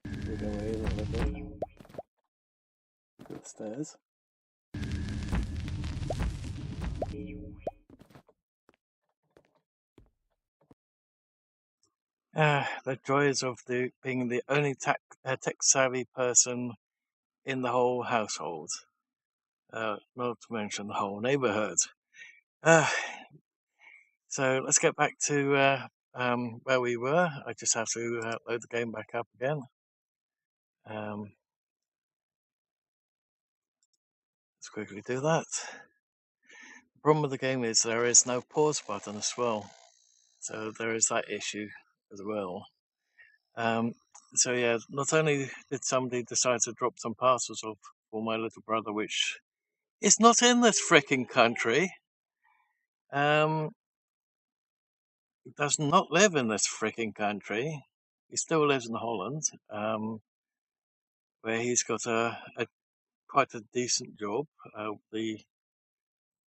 dig our way in a little bit. Look at the stairs. The joys of being the only tech-savvy person in the whole household, not to mention the whole neighborhood. So let's get back to where we were. I just have to load the game back up again. Let's quickly do that. The problem with the game is there is no pause button as well, so there is that issue as well. So yeah, not only did somebody decide to drop some parcels off for my little brother, which is not in this fricking country. He does not live in this fricking country. He still lives in Holland, where he's got a quite a decent job. The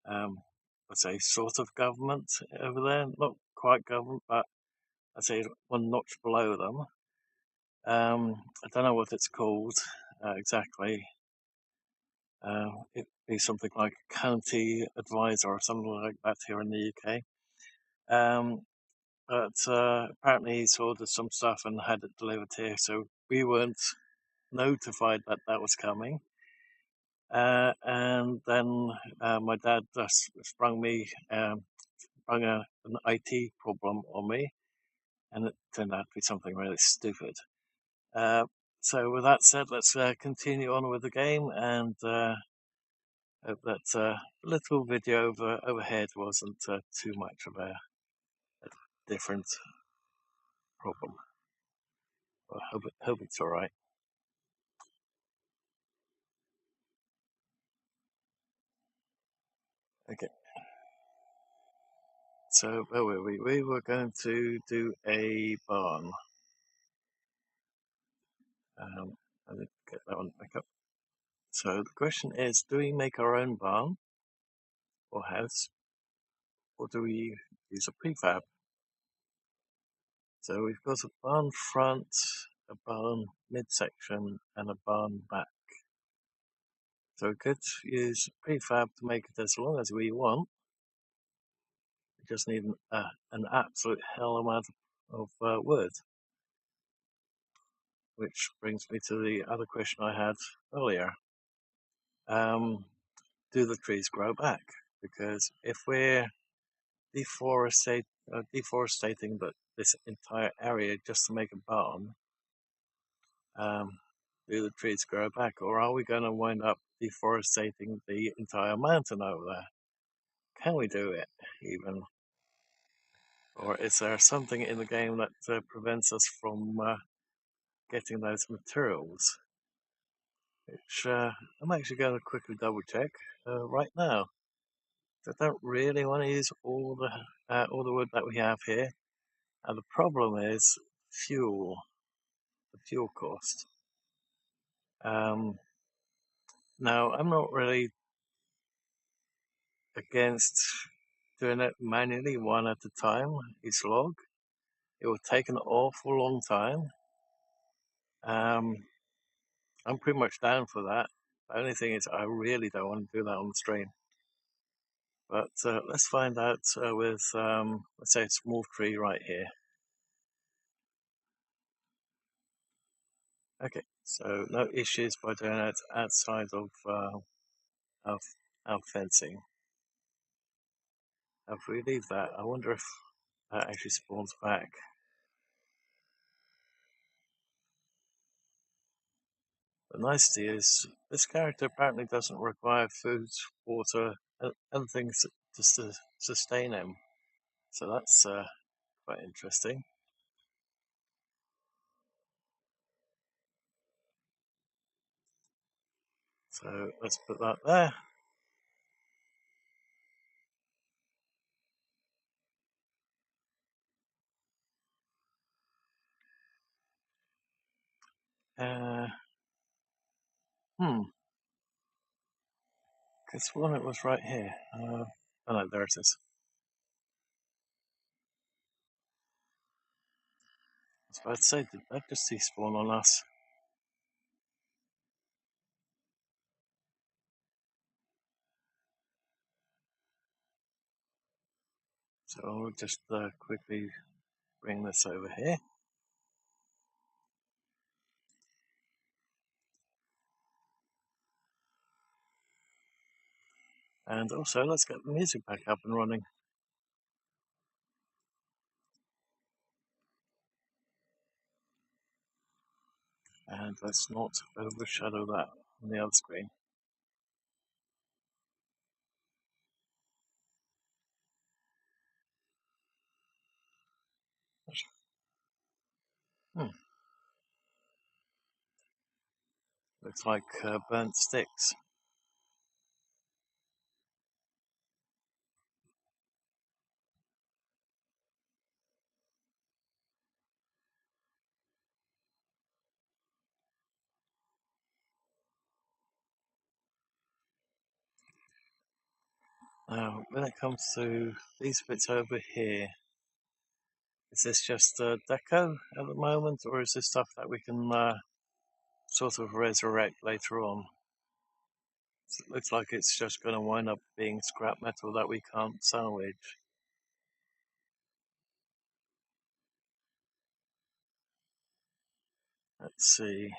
I'd say sort of government over there, not quite government, but I'd say one notch below them. I don't know what it's called exactly. It'd be something like county advisor or something like that here in the UK. But apparently he's ordered some stuff and had it delivered here, so we weren't notified that that was coming. And then my dad just sprung an IT problem on me, and it turned out to be something really stupid. So with that said, let's continue on with the game, and hope that little video overhead wasn't too much of a different problem. I hope it's all right. Okay. So where were we? We were going to do a barn. I did get that one back up. So the question is, do we make our own barn or house, or do we use a prefab? So we've got a barn front, a barn midsection, and a barn back. So we could use prefab to make it as long as we want. We just need an absolute hell amount of wood. Which brings me to the other question I had earlier. Do the trees grow back? Because if we're deforesting this entire area just to make a barn, do the trees grow back, or are we going to wind up deforesting the entire mountain over there? Can we do it even? Or is there something in the game that prevents us from getting those materials? Which I'm actually going to quickly double check right now. I don't really want to use all the wood that we have here, and the problem is fuel, the fuel cost. Now I'm not really against doing it manually, one at a time, each log. It would take an awful long time. I'm pretty much down for that. The only thing is I really don't want to do that on the stream. But let's find out with, let's say, a small tree right here. Okay, so no issues by doing it outside of our fencing. Now, if we leave that, I wonder if that actually spawns back. The nicety is this character apparently doesn't require food, water, and things to sustain him. So that's quite interesting. So let's put that there. Because one, it was right here. Oh no, there it is. I was about to say, did that just despawn on us? So I'll just quickly bring this over here. And also, let's get the music back up and running. And let's not overshadow that on the other screen. Looks like burnt sticks. Now, when it comes to these bits over here, is this just deco at the moment, or is this stuff that we can sort of resurrect later on? So it looks like it's just going to wind up being scrap metal that we can't salvage. Let's see.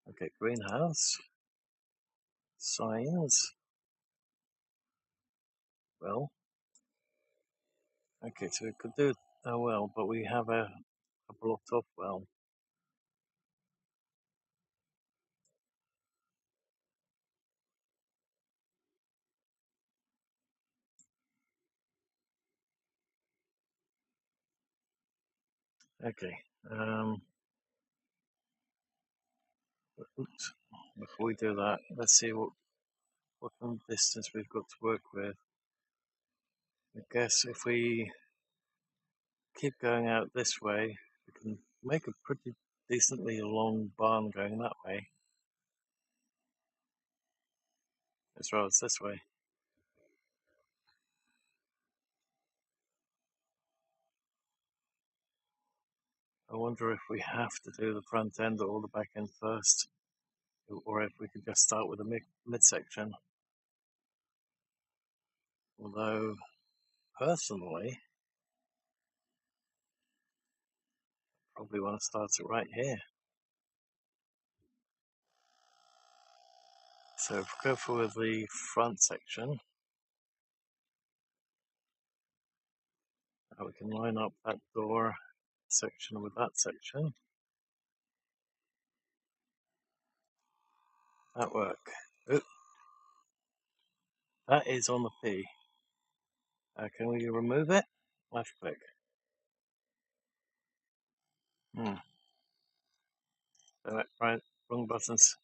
Okay, greenhouse. Signs. Well. Okay, so we could do a well, but we have a blocked off well. Okay. Oops. Before we do that, let's see what kind of distance we've got to work with. I guess if we keep going out this way, we can make a pretty decently long barn going that way, as well as this way. I wonder if we have to do the front end or the back end first, or if we could just start with the midsection. Although, personally, I probably want to start it right here. So if we go for the front section, we can line up that door section with that section. That work. Oop. That is on the P. Can we remove it? Left click. Right, wrong buttons.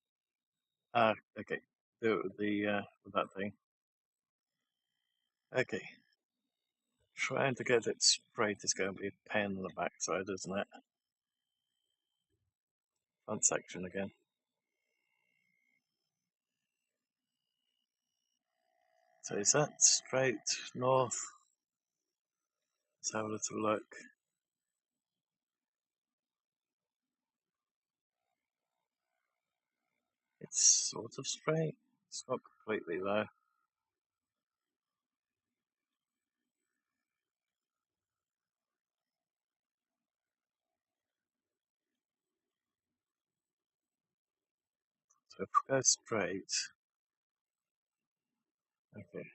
Okay. Do it with with that thing. Okay. Trying to get it straight is going to be a pain in the backside, isn't it? Front section again. So is that straight north? Let's have a little look. It's sort of straight. It's not completely though. So if we go straight, okay.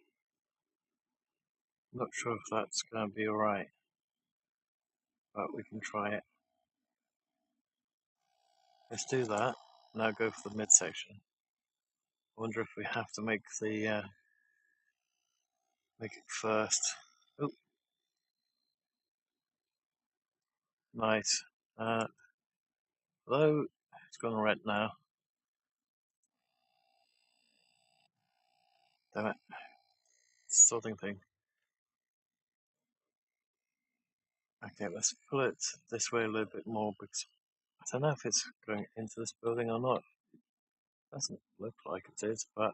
Not sure if that's going to be alright, but we can try it. Let's do that. Now go for the midsection. I wonder if we have to make the make it first. Oh, nice. Hello, it's gone red now. Damn it. Sorting thing. Okay, let's pull it this way a little bit more because I don't know if it's going into this building or not. It doesn't look like it is, but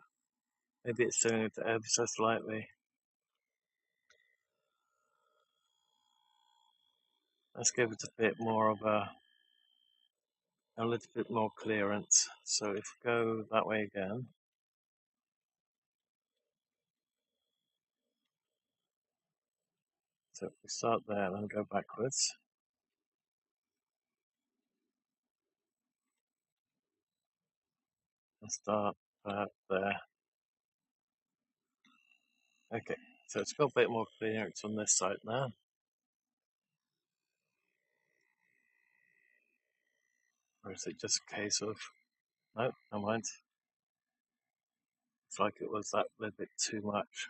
maybe it's doing it ever so slightly. Let's give it a bit more of a little bit more clearance. So if we go that way again, so if we start there and then go backwards, and start there. Okay, so it's got a bit more clearance on this side now. Or is it just a case of, no, never mind. It's like it was that little bit too much.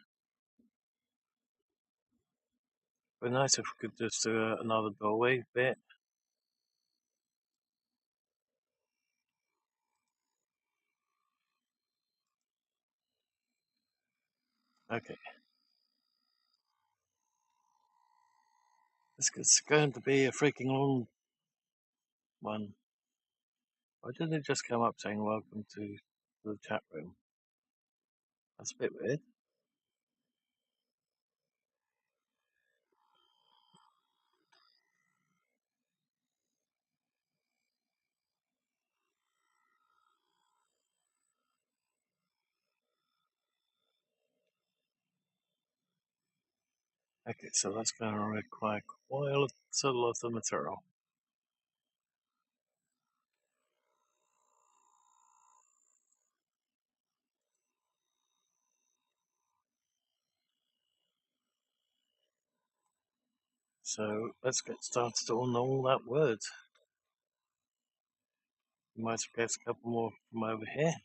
But nice if we could just do another doorway bit. Okay. It's going to be a freaking long one. Why didn't it just come up saying welcome to the chat room? That's a bit weird. Okay, so that's going to require quite a lot of the material. So let's get started on all that word. We might get a couple more from over here.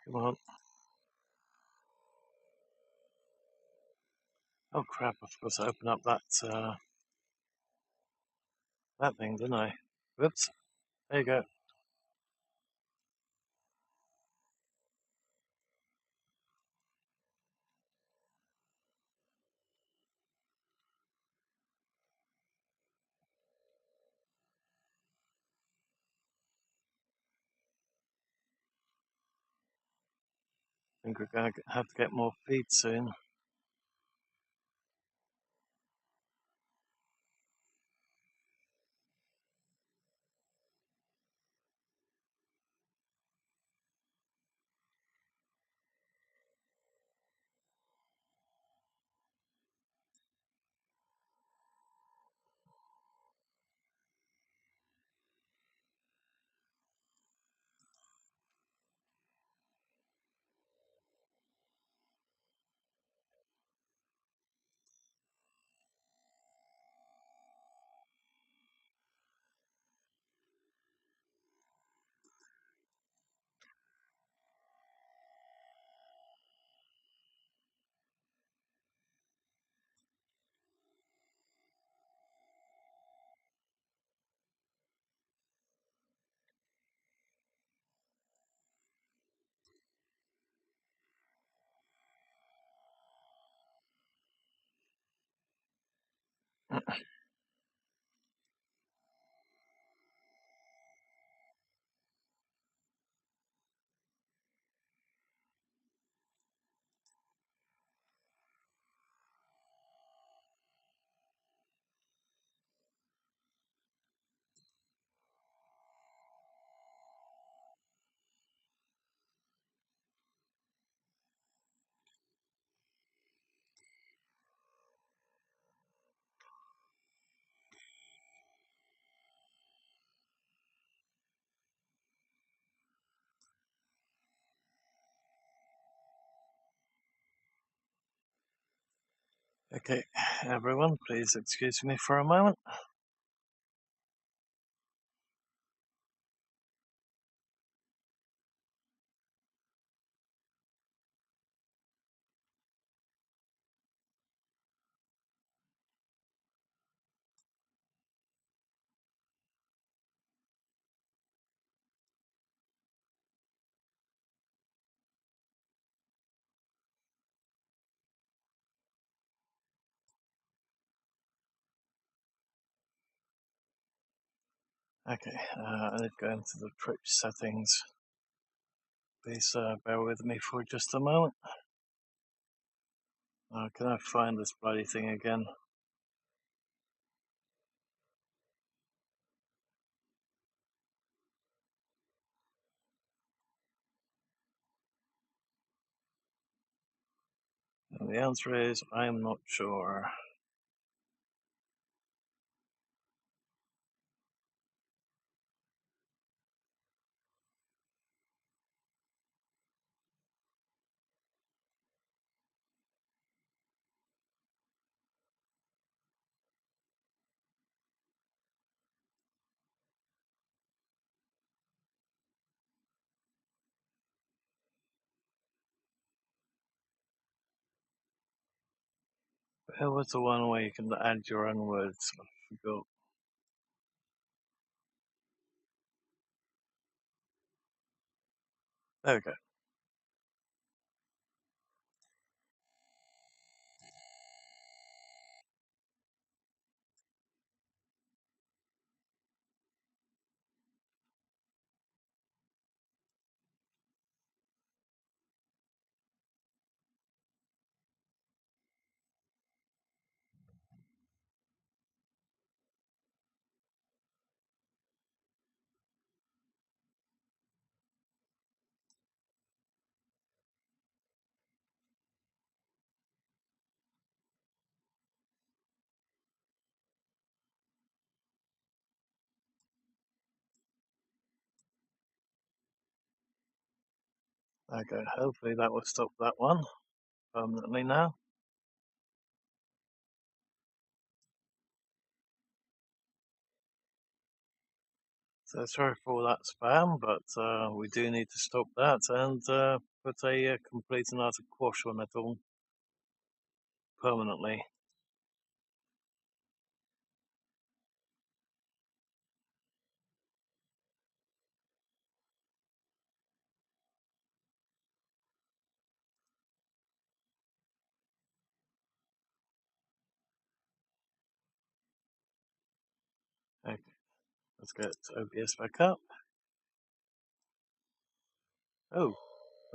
Come on. Oh crap, I forgot to open up that thing, didn't I? Whoops. There you go. I think we're going to have to get more feed soon. Okay, everyone, please excuse me for a moment. Okay, I need to go into the Twitch settings. Please bear with me for just a moment. Can I find this bloody thing again? And the answer is, I'm not sure. Where was the one where you can add your own words? I forgot. There we go. Okay, hopefully that will stop that one permanently now. So sorry for all that spam, but we do need to stop that and put a complete and utter quash on it all permanently. Okay, let's get OBS back up. Oh,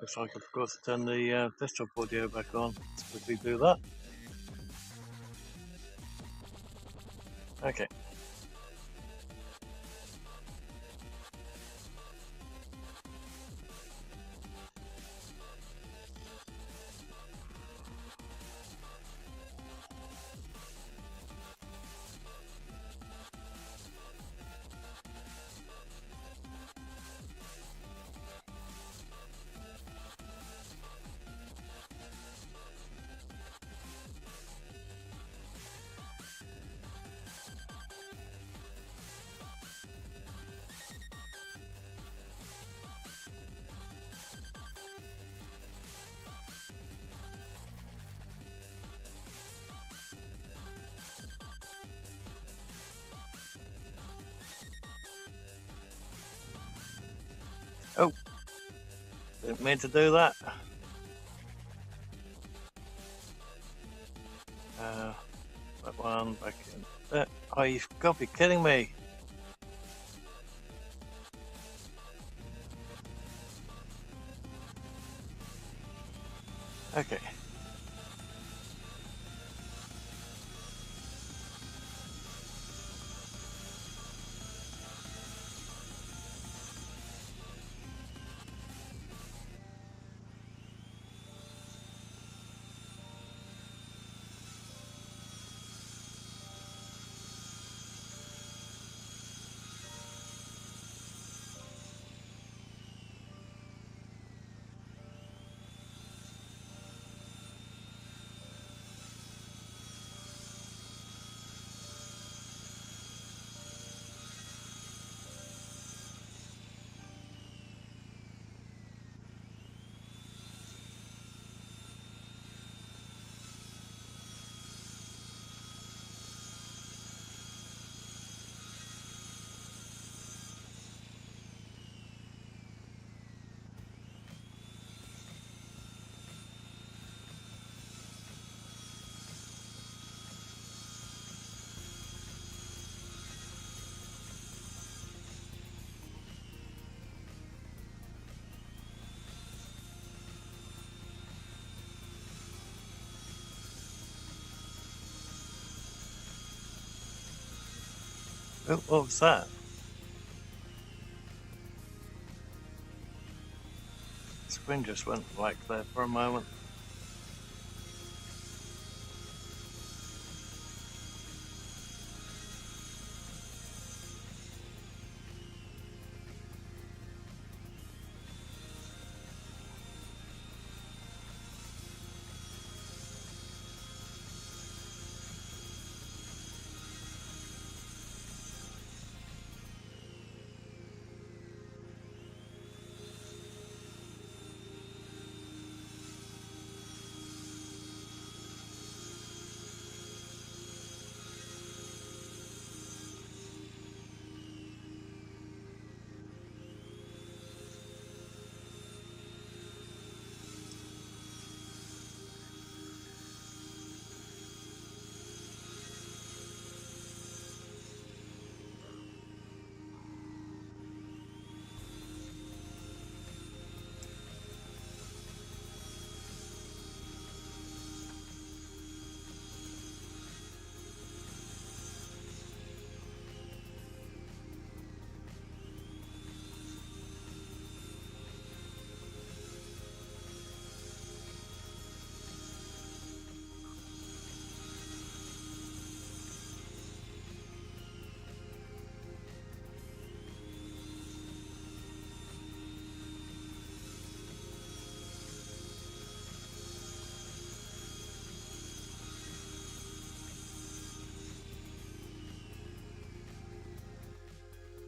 looks like I forgot to turn the desktop audio back on. Let's quickly do that. Okay. Oh, didn't mean to do that. That one back in there. Oh, you've got to be kidding me. Okay. Oh, what was that? The screen just went black there for a moment.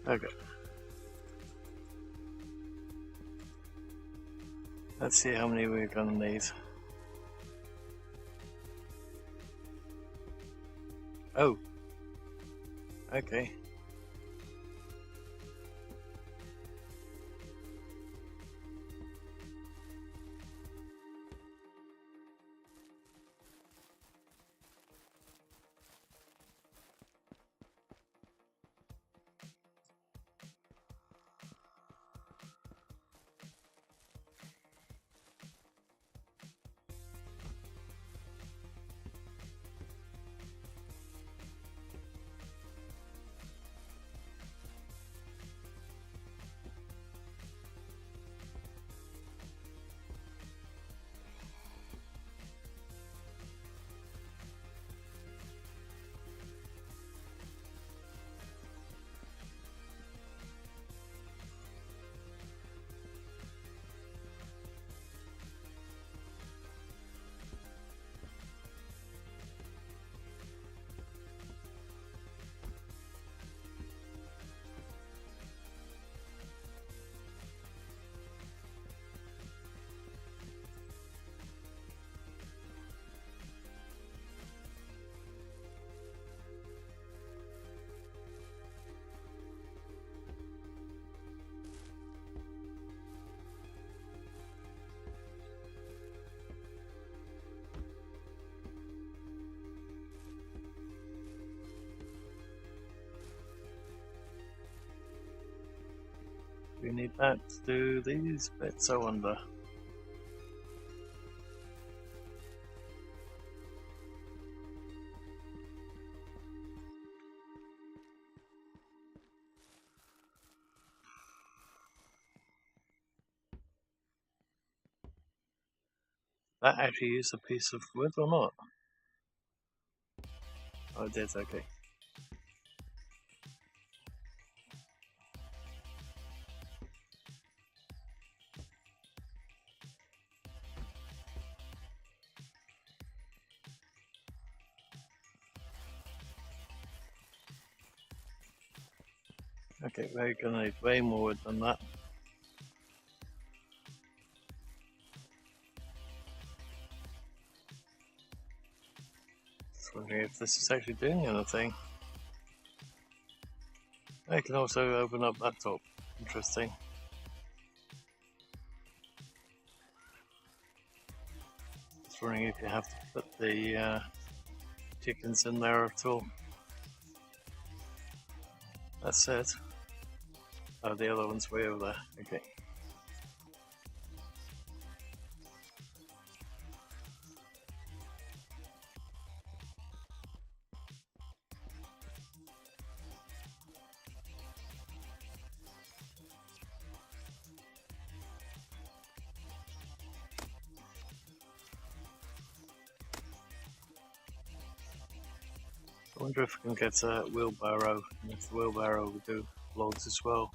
Okay. Let's see how many we're gonna need. Oh. Okay. We need that to do these bits, I wonder. That actually used a piece of wood or not? Oh, it did, okay. Okay, we're gonna need way more wood than that. Just wondering if this is actually doing anything. I can also open up that top. Interesting. Just wondering if you have to put the chickens in there at all. That's it. Oh, the other one's way over there. Okay. I wonder if we can get a wheelbarrow, and if the wheelbarrow will do logs as well.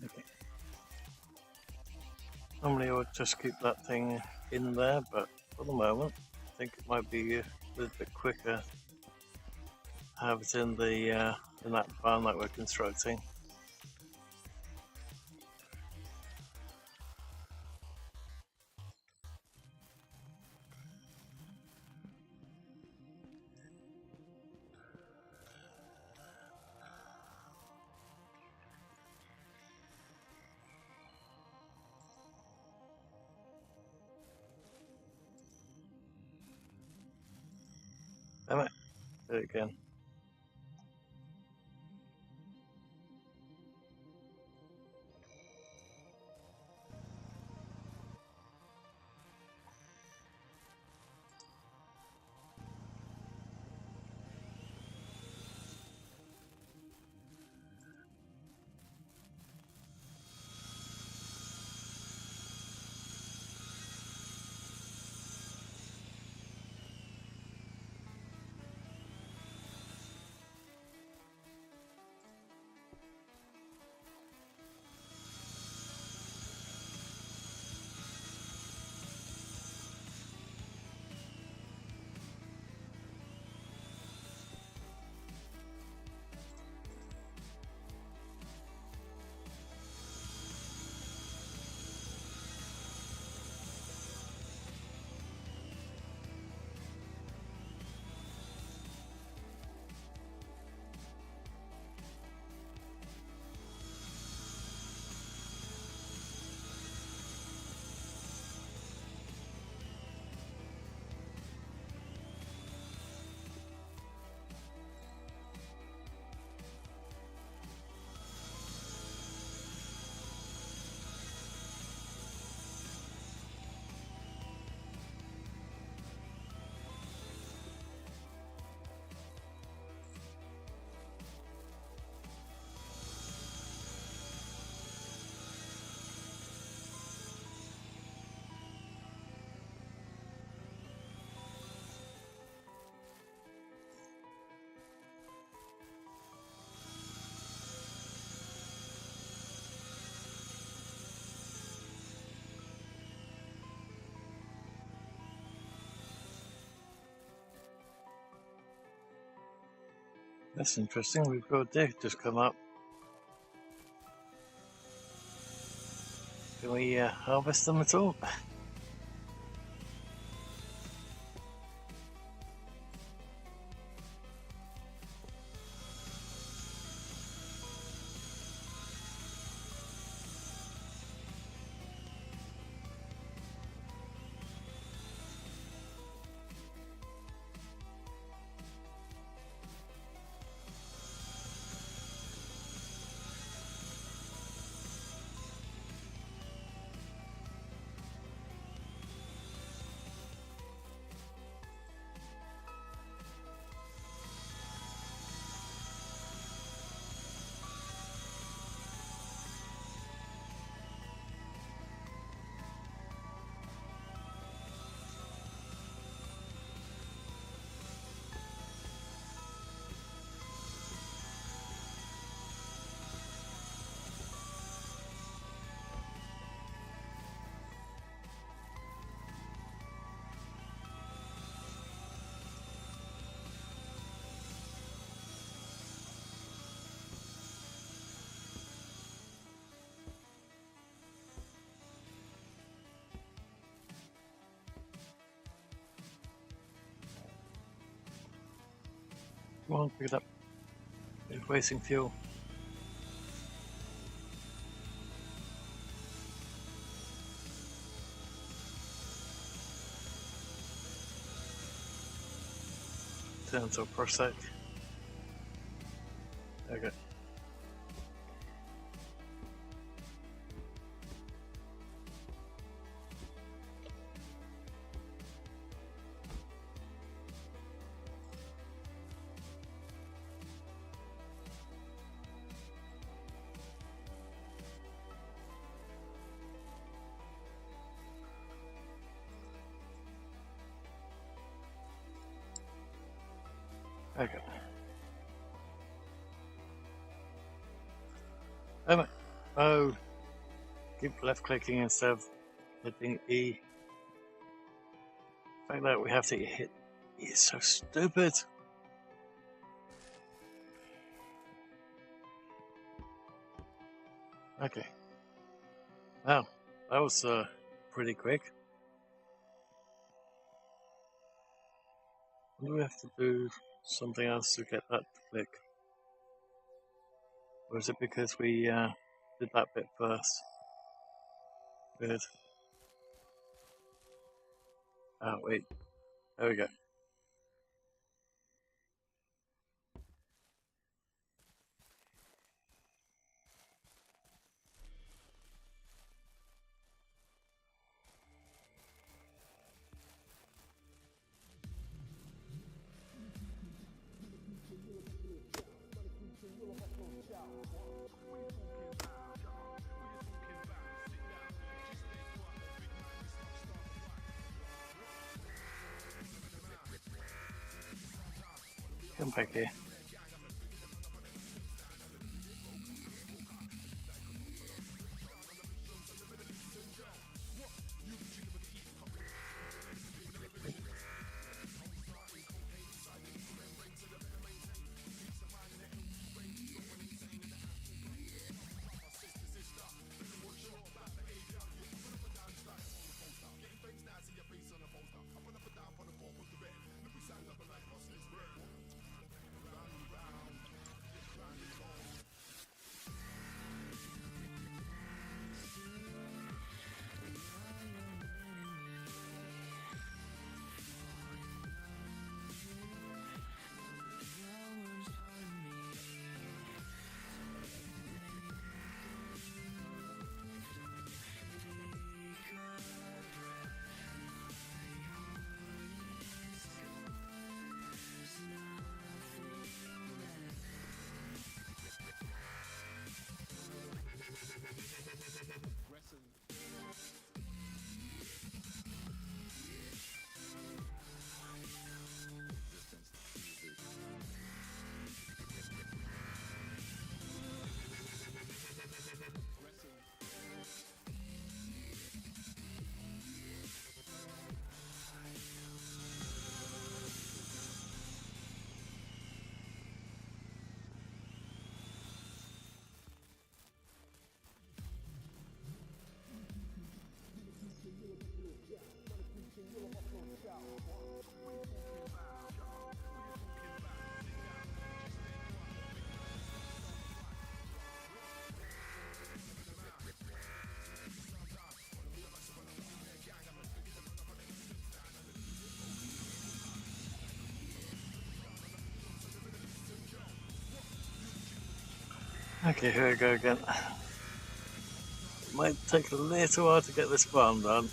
Okay. Normally I would just keep that thing in there, but for the moment I think it might be a little bit quicker to have it in the in that barn that we're constructing. Damn it, do it again. That's interesting, we've got a deer just come up. Can we harvest them at all? Come on, pick it up. It's wasting fuel. Turn to a prosec. Okay. Okay. Oh, keep left clicking instead of hitting E. The fact that we have to hit E is so stupid. Okay. Wow, that was pretty quick. Do we have to do something else to get that to click? Or is it because we did that bit first? Good. Oh, wait. There we go. Come back here. Okay, here we go again. It might take a little while to get this farm done.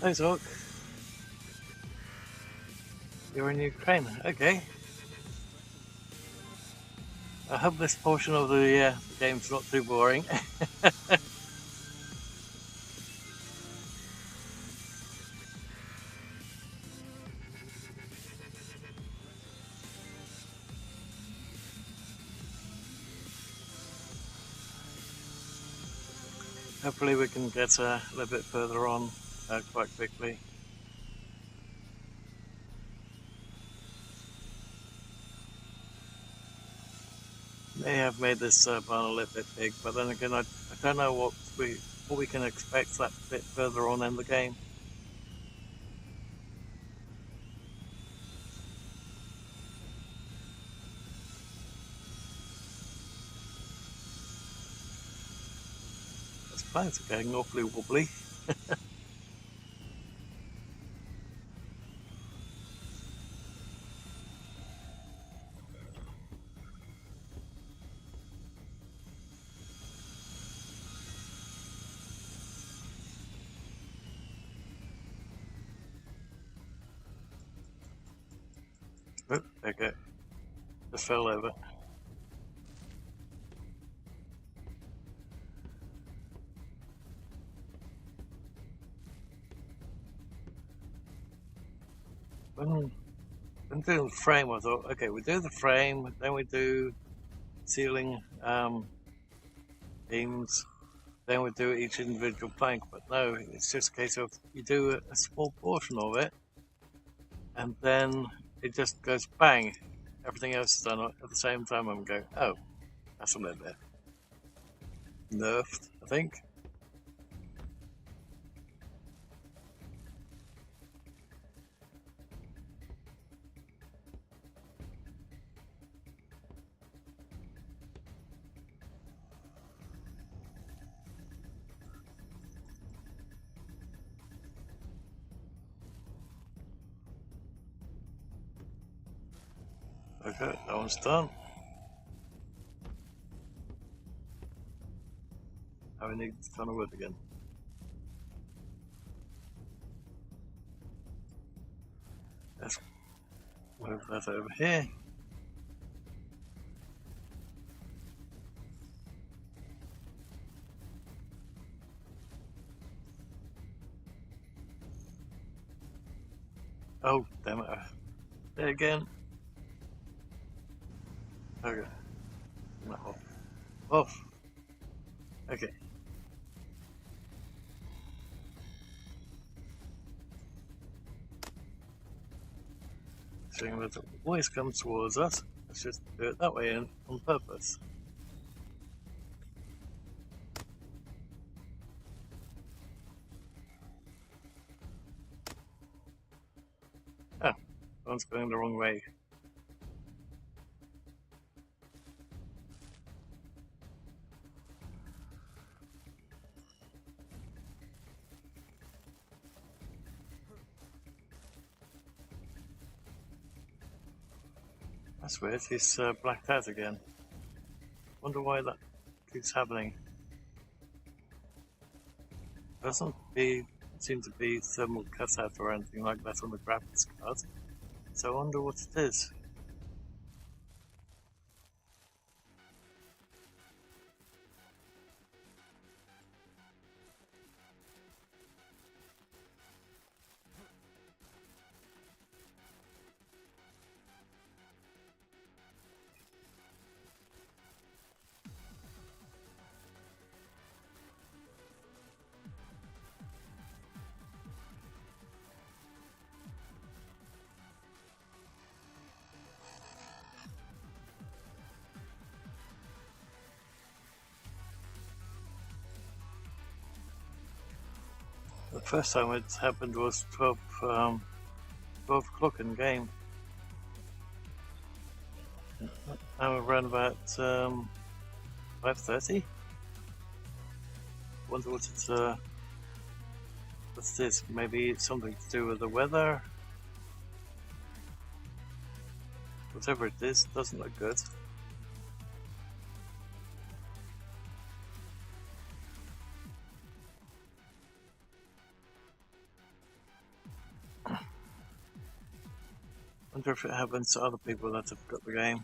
Thanks, Hawk. You're in Ukraine. Okay. I hope this portion of the game's not too boring. Hopefully we can get a little bit further on quite quickly. May have made this barn a little bit big, but then again I don't know what we can expect that bit further on in the game. Those planks are getting awfully wobbly. Oh, there you go. Just fell over. When doing the frame, I thought, okay, we do the frame, then we do ceiling beams, then we do each individual plank. But no, it's just a case of you do a small portion of it, and then it just goes bang. Everything else is done at the same time. I'm going, oh, that's a little bit nerfed, I think. Okay, that one's done. Now we need a ton of wood again. Let's move that over here. Oh, damn it. There again. Okay. No. Off. Okay. Seeing that it always comes towards us, let's just do it that way on purpose. Ah, one's going the wrong way. That's weird, he's blacked out again. Wonder why that keeps happening. Doesn't seem to be thermal cutout or anything like that on the graphics card. So I wonder what it is. The first time it happened was 12 o'clock in game. Now around about 5:30. Wonder what what's this? Maybe it's something to do with the weather. Whatever it is, doesn't look good. Wonder if it happens to other people that have got the game.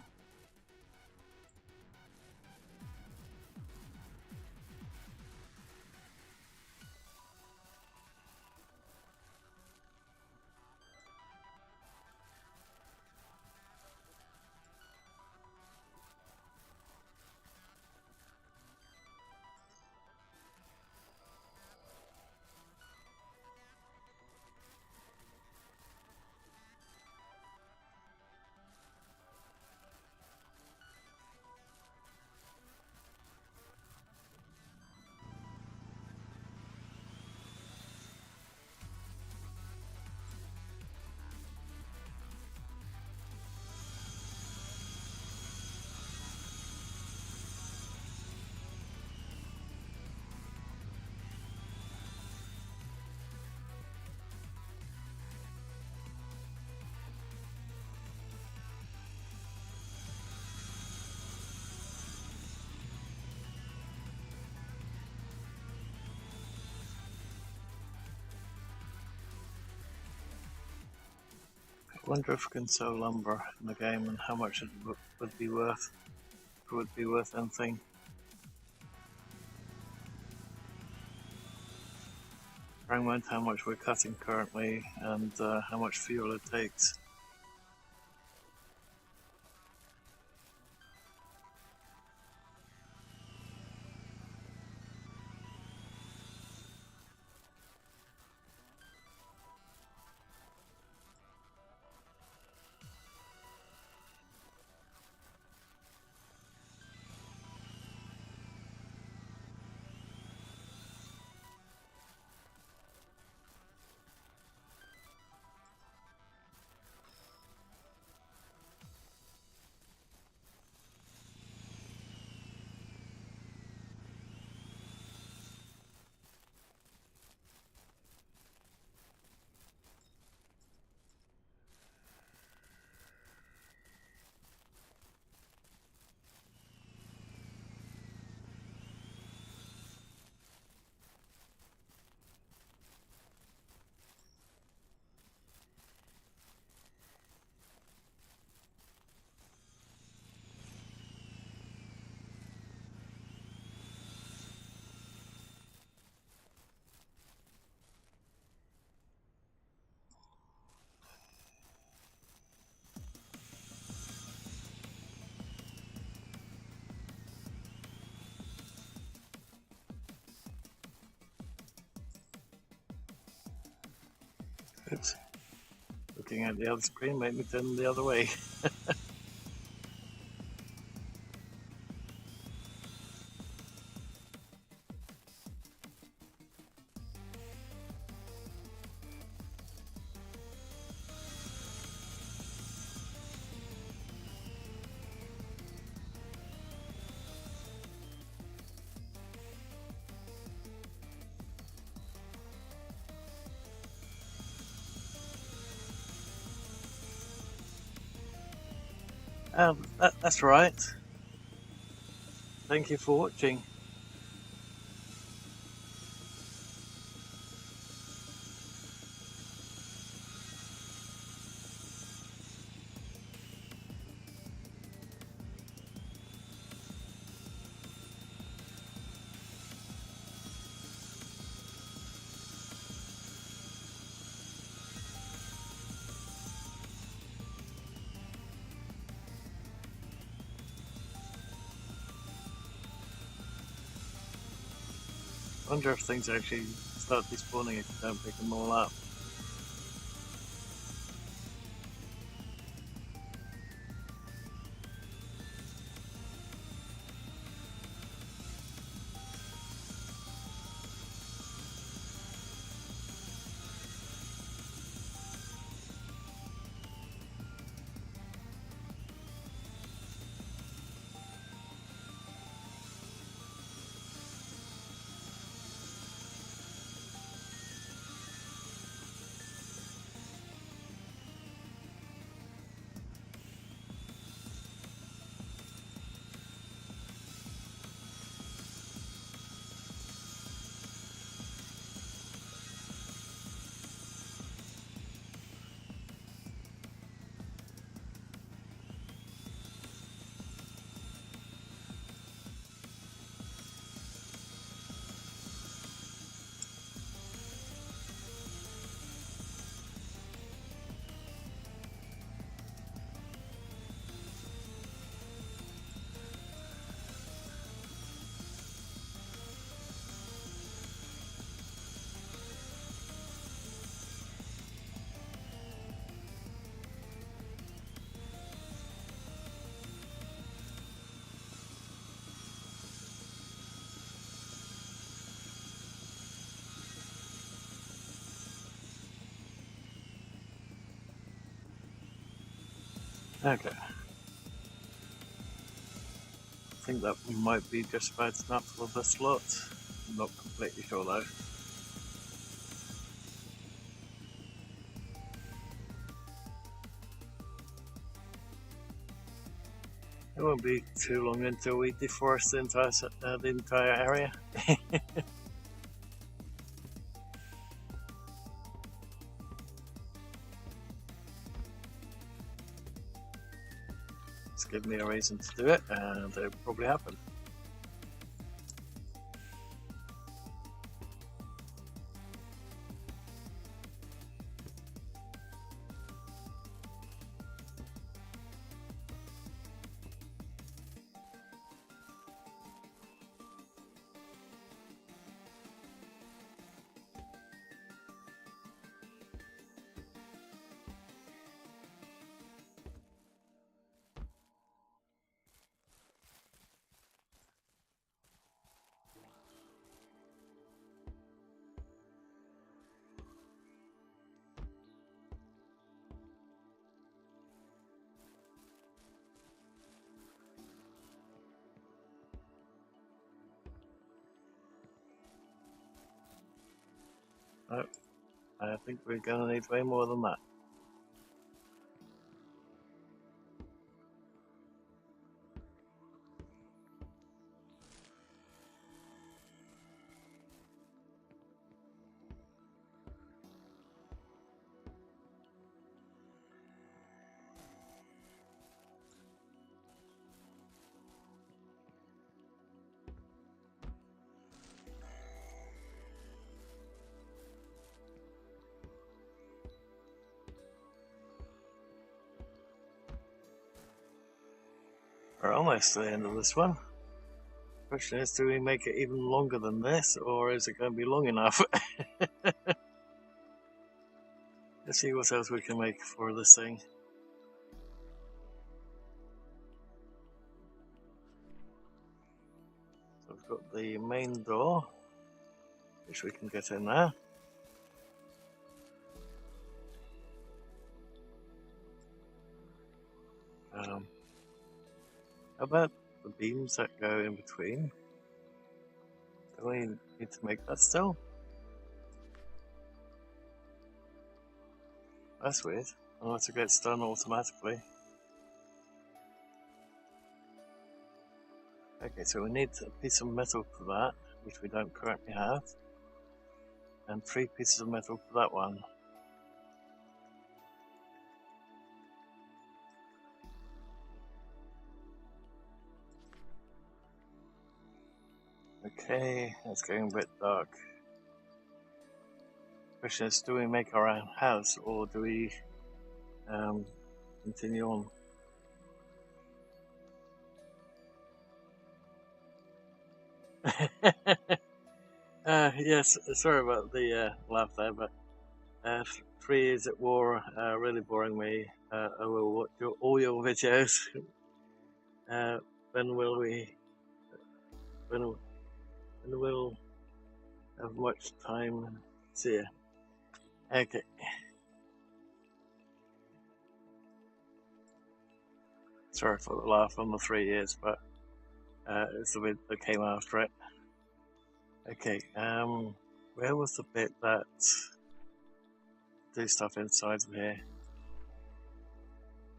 Wonder if we can sell lumber in the game and how much it would be worth. If it would be worth anything. Bear in mind how much we're cutting currently and how much fuel it takes. Oops. Looking at the other screen made me turn the other way. That's right. Thank you for watching. I wonder if things actually start despawning if you don't pick them all up. Okay. I think that might be just about enough for the slot. I'm not completely sure though. It won't be too long until we deforest the entire area. Just give me a reason to do it, and it will probably happen. Oh, I think we're going to need way more than that. We're almost to the end of this one. Question is, do we make it even longer than this, or is it going to be long enough? Let's see what else we can make for this thing. So we've got the main door, which we can get in there. How about the beams that go in between? Do we need to make that still? That's weird, unless it gets done automatically. Okay, so we need a piece of metal for that, which we don't currently have, and 3 pieces of metal for that one. Okay, it's getting a bit dark. Question is, do we make our own house, or do we continue on? Yes, sorry about the laugh there, but 3 years at war really boring me. I will watch all your videos. When will we? When we'll have much time? See ya. Okay. Sorry for the laugh on the 3 years, but it's the bit that came after it. Okay, where was the bit that do stuff inside of here?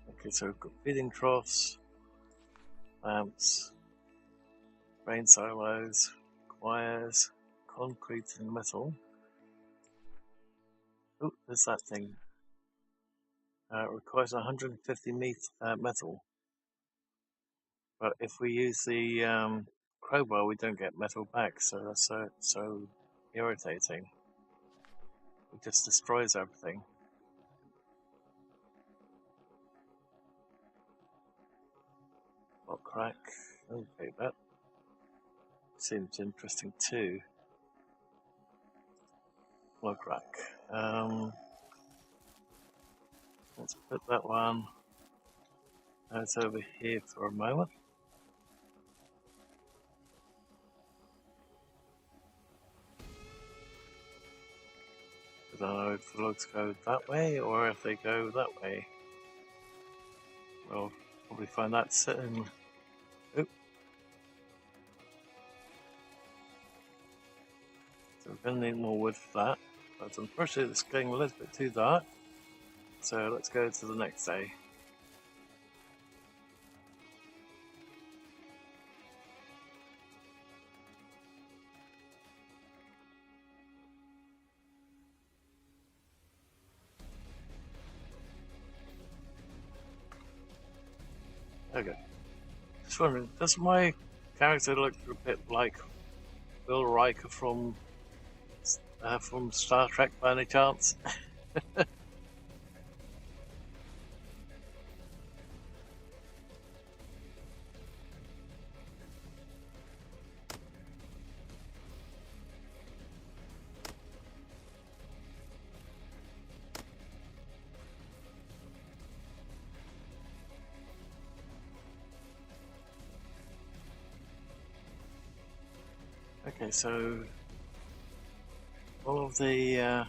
Okay, so we've got feeding troughs, lamps, grain silos, wires, concrete and metal. Oh, there's that thing. It requires 150 metal. But if we use the crowbar, we don't get metal back, so that's so irritating. It just destroys everything. Block crack. Okay, that seems interesting too. Block rack. Let's put that one out over here for a moment. I don't know if the logs go that way or if they go that way. We'll probably find that soon. Oop. So we're going to need more wood for that. But unfortunately it's getting a little bit too dark. So let's go to the next day. Okay. Just wondering, does my character look a bit like Will Riker from Star Trek by any chance? Okay, so all of the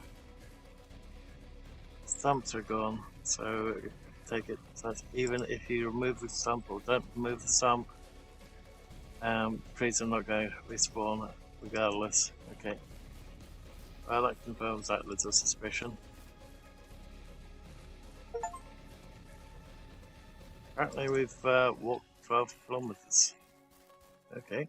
stumps are gone, so take it that even if you remove the stump or don't remove the stump, trees are not going to respawn regardless. Okay, well, that confirms that little suspicion. Apparently we've walked 12 kilometers. Okay.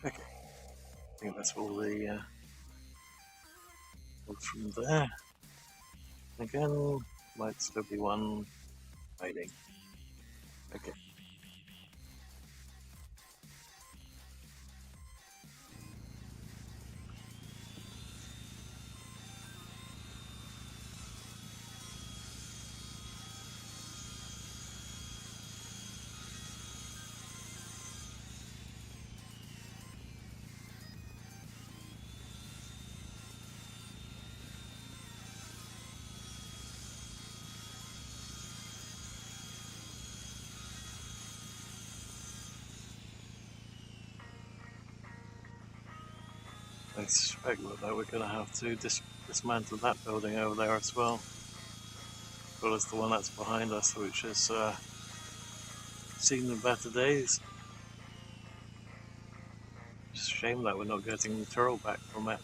Okay. I think that's all the all from there. Again, might still be one hiding. Okay. I suspect that we're going to have to dismantle that building over there as well as the one that's behind us, which has seen the better days. It's a shame that we're not getting material back from it.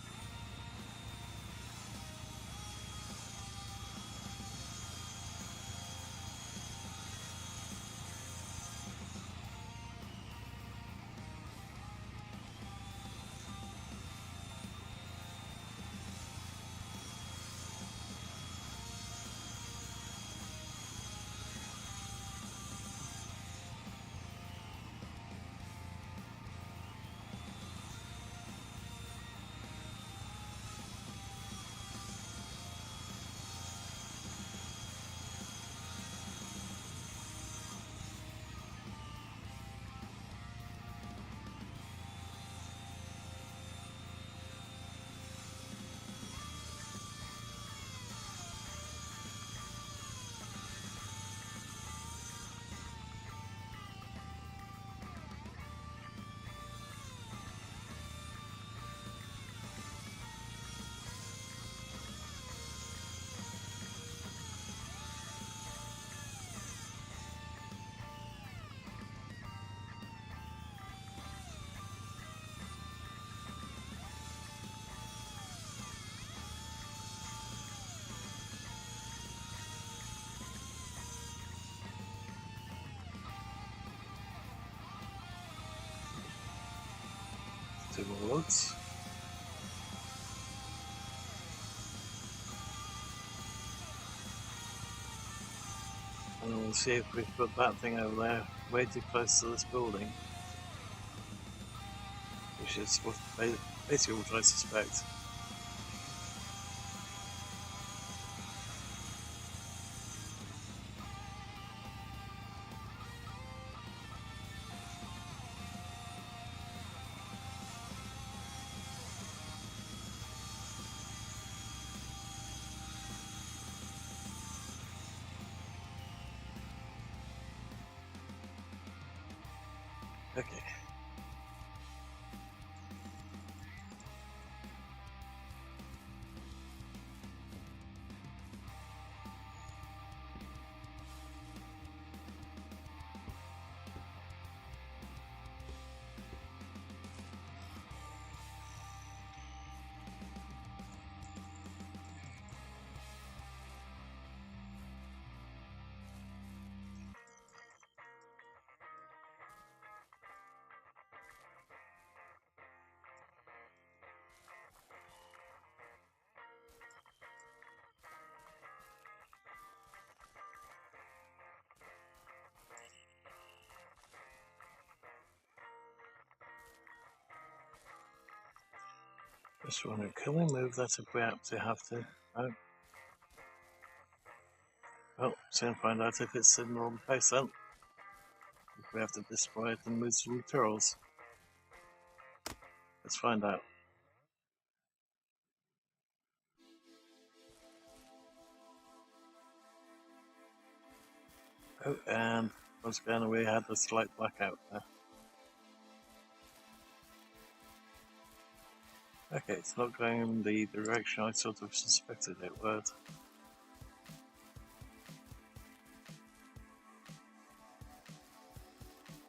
2 more logs. And we'll see if we put that thing over there way too close to this building, which is what basically what I suspect. Okay. Just wondering, can we move that if we absolutely have to? No. Well, soon find out if it's in the wrong place then. If we have to destroy it and move some materials. Let's find out. Oh, and once again we had a slight blackout there. Okay, it's not going in the direction I sort of suspected it would.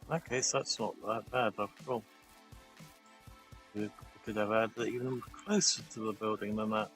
In that case, that's not that bad after all. We could have had it even closer to the building than that.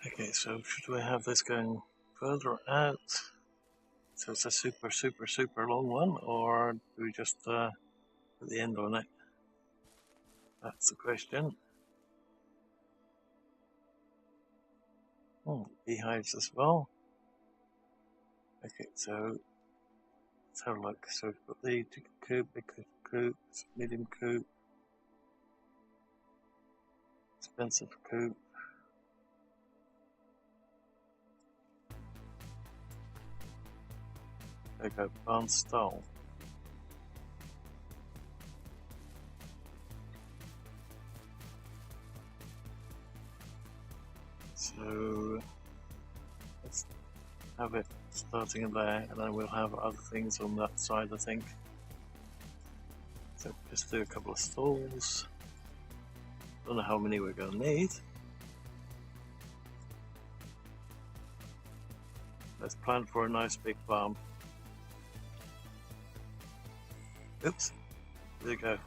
Okay, so should we have this going further out? So it's a super, super, super long one, or do we just put the end on it? That's the question. Oh, beehives as well. Okay, so let's have a look. So we've got the chicken coop, big coop, medium coop, expensive coop. There we go, barn style. So let's have it starting there, and then we'll have other things on that side, I think. So just do a couple of stalls. Don't know how many we're going to need. Let's plan for a nice big farm. Oops, there you go.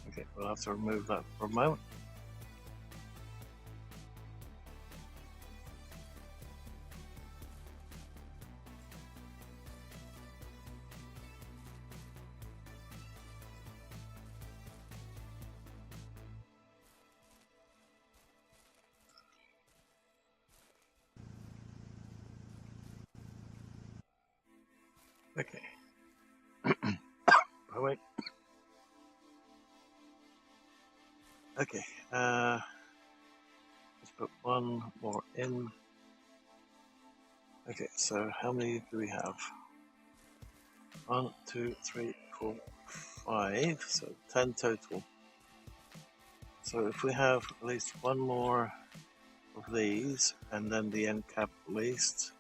Okay, we'll have to remove that for a moment. Okay. Oh wait. Okay. Let's put one more in. Okay, so how many do we have? 1, 2, 3, 4, 5. So 10 total. So if we have at least one more of these, and then the end cap at least,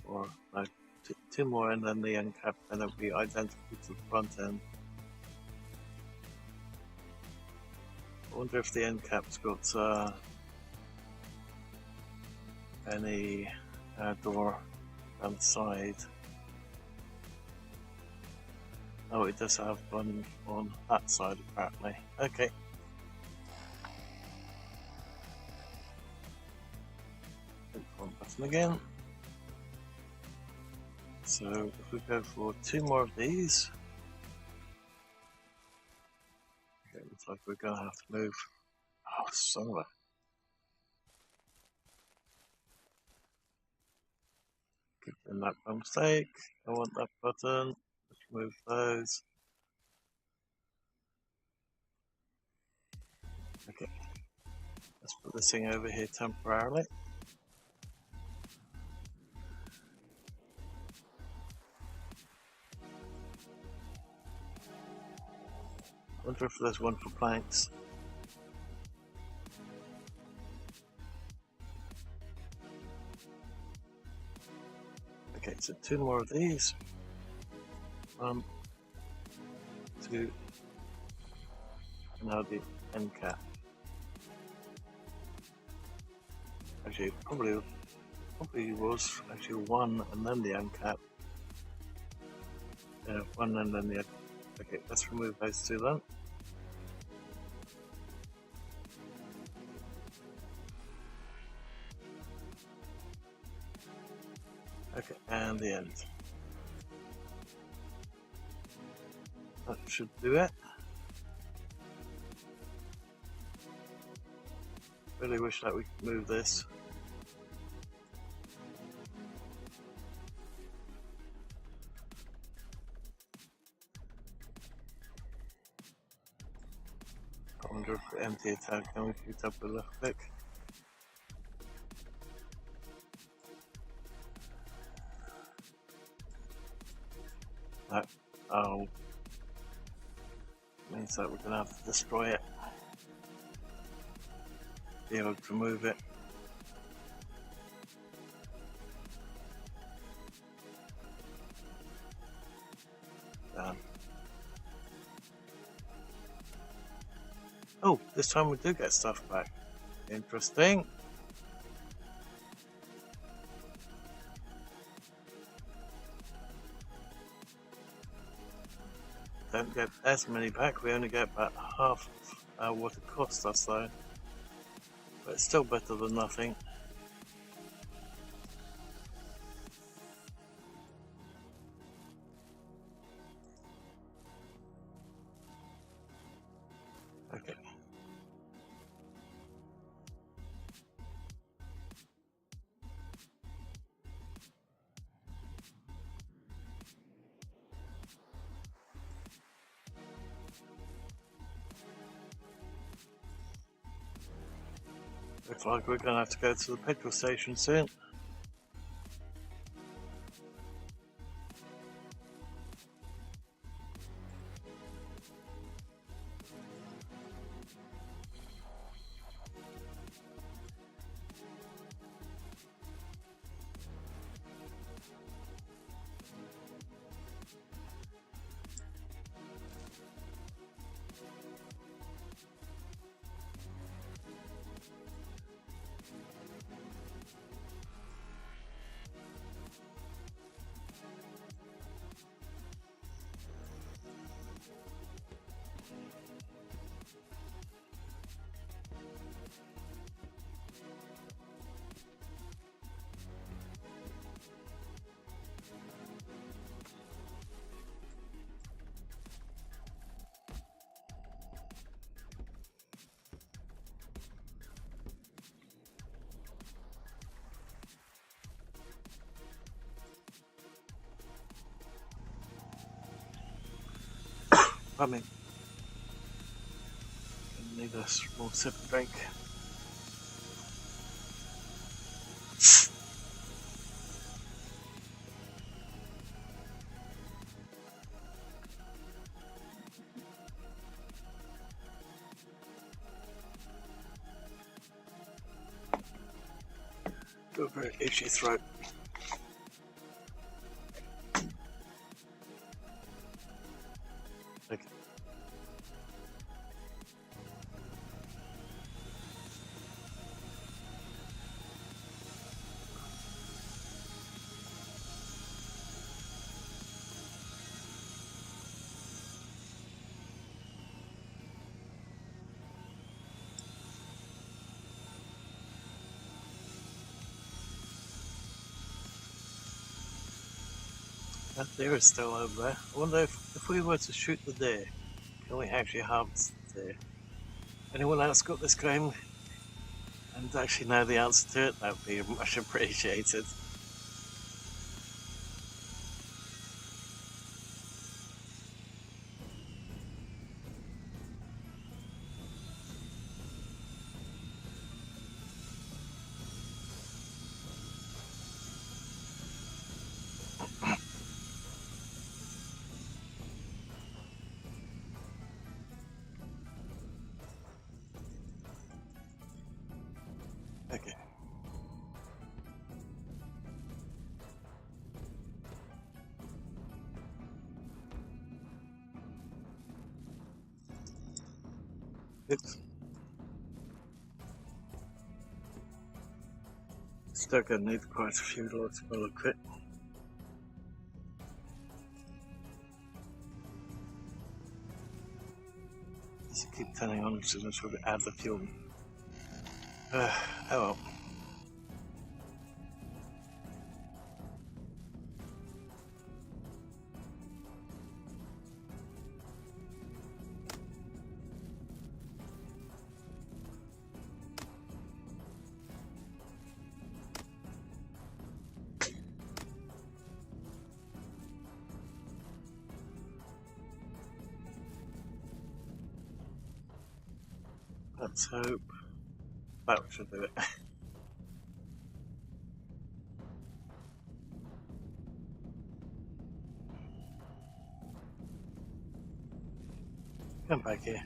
or no, two more and then the end cap, then it'll be identical to the front end. I wonder if the end cap's got any door on the side. Oh, it does have one on that side apparently. Okay. Click one button again. So if we go for two more of these, okay, looks like we're gonna have to move. Oh, son of a. In that by mistake. I want that button. Let's remove those. Okay. Let's put this thing over here temporarily. I wonder if there's one for planks. Okay, so two more of these. 1, 2, and now the end cap. Actually, probably was actually one and then the end cap. One and then the end. Okay, let's remove those two then. Okay, and the end. That should do it. Really wish that we could move this. I wonder if the empty attack can be picked up with left click. That means that we're gonna have to destroy it. Be able to move it. Oh, this time we do get stuff back. Interesting. Don't get as many back, we only get about half what it cost us though. But it's still better than nothing. Okay. Looks like we're gonna have to go to the petrol station soon. Pardon me. Need a small sip of drink. got a very itchy throat. Okay. That deer is still over there. I wonder if we were to shoot the deer, can we actually harvest the deer? Anyone else got this game and actually know the answer to it? That would be much appreciated. Okay. Oops. Still gonna need quite a few lots of bullet kit. Just keep turning on as soon as we add the fuel. Oh well. Let's hope that should do it. Come back here.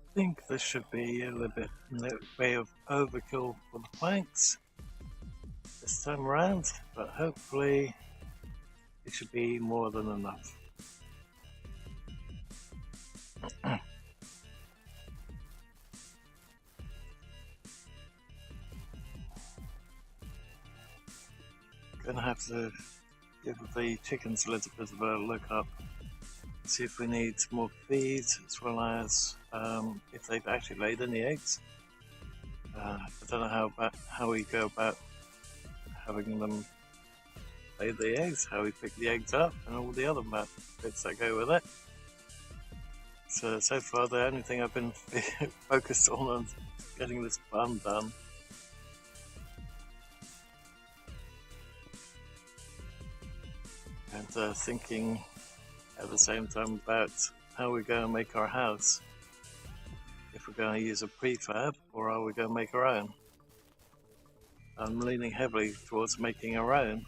I think this should be a little bit in the way of overkill for the planks this time around, but hopefully it should be more than enough. Gonna have to give the chickens a little bit of a look up, see if we need more feed, as well as if they've actually laid any eggs. I don't know how we go about having them lay the eggs, how we pick the eggs up, and all the other bits that go with it. So far the only thing I've been focused on is getting this barn done. And thinking at the same time about how we're going to make our house. If we're going to use a prefab or are we going to make our own? I'm leaning heavily towards making our own.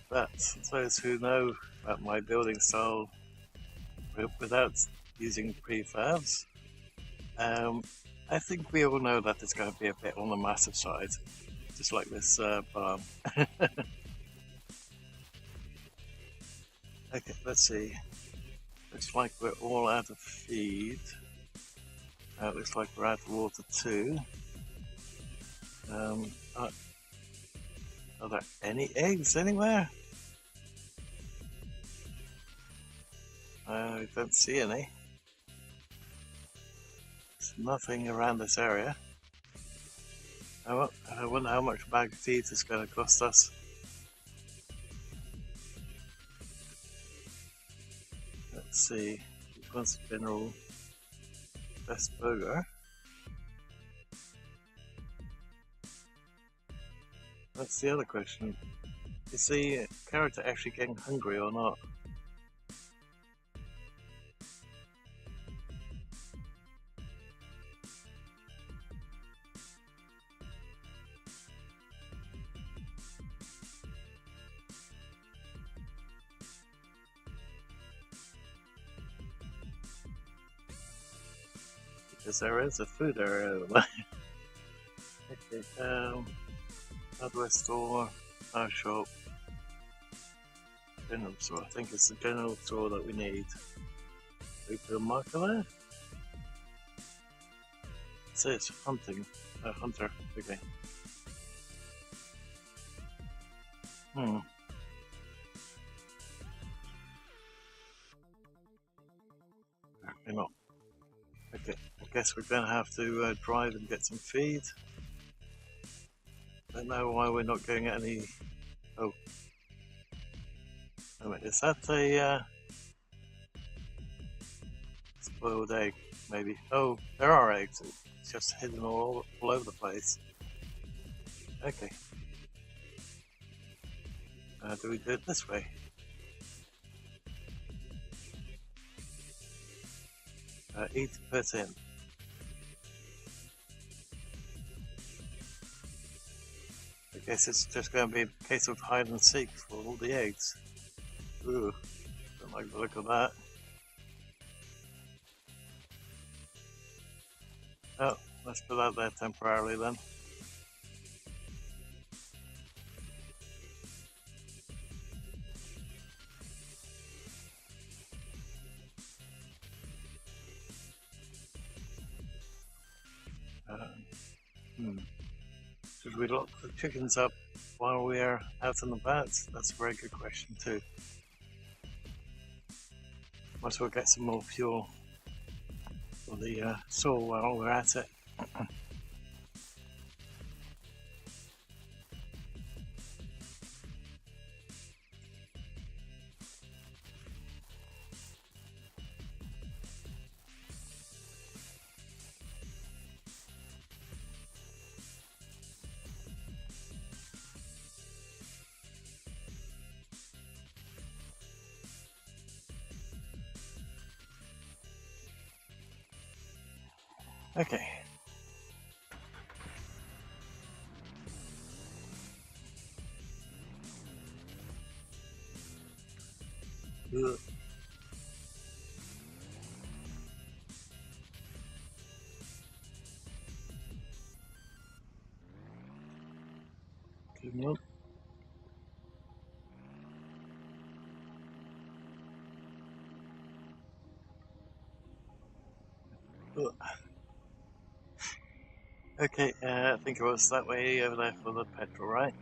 But those who know about my building style without using prefabs, I think we all know that it's going to be a bit on the massive side, just like this barn. Okay, let's see. Looks like we're all out of feed. Looks like we're out of water too. Are there any eggs anywhere? I don't see any. There's nothing around this area. I wonder how much a bag of feed is going to cost us. Let's see. Which one's the general best burger? That's the other question. Is the character actually getting hungry or not? Because there is a food area. Okay, hardware store, our shop, general store. I think it's the general store that we need. We put a marker there? It says hunting. Hunter. Okay. Apparently not. Okay, I guess we're going to have to drive and get some feed. Don't know why we're not getting any. Oh, wait, is that a spoiled egg? Maybe. Oh, there are eggs. It's just hidden all over the place. Okay. Do we do it this way? Eat, put in. I guess it's just going to be a case of hide and seek for all the eggs. Ooh, don't like the look of that. Oh, let's put that there temporarily then. Should we lock the chickens up while we're out and about? That's a very good question too. Might as well get some more fuel for the saw while we're at it. Okay. Ugh. Good enough. Ugh. Okay, I think it was that way over there for the petrol, right?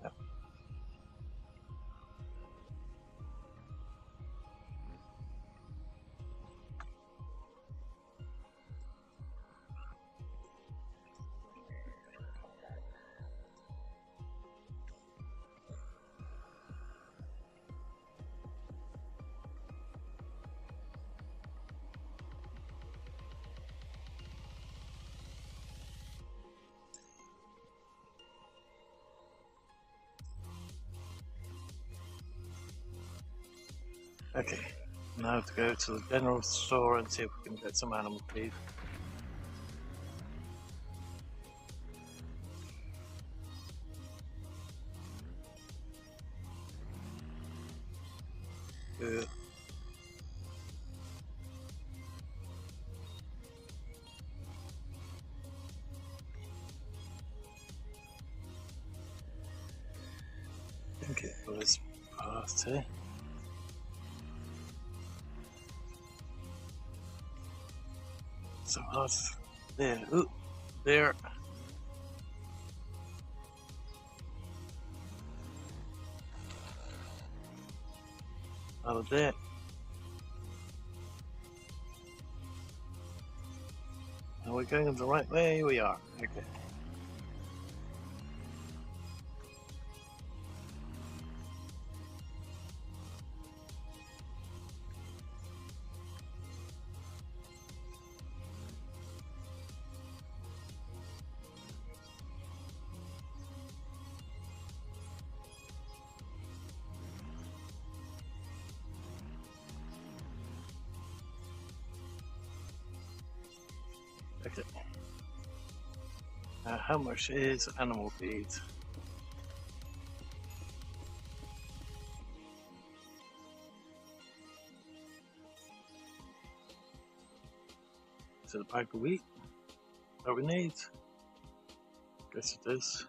Yep. Okay, now to go to the general store and see if we can get some animal feed. Good. Thank you for this party. So hard. There. Ooh, there. Out of there. Are we going the right way? We are. Okay. Okay. How much is animal feed? Is it a bag of wheat that we need? Guess it is.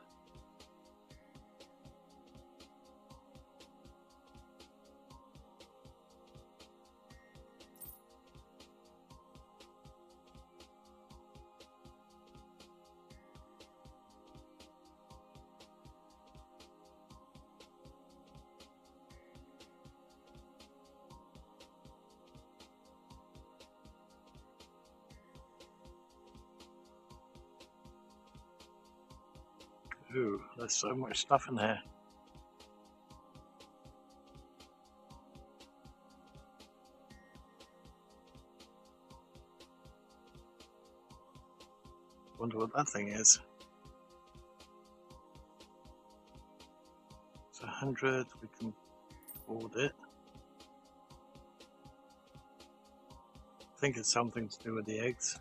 Ooh, there's so much stuff in here. Wonder what that thing is. It's 100, we can afford it. I think it's something to do with the eggs.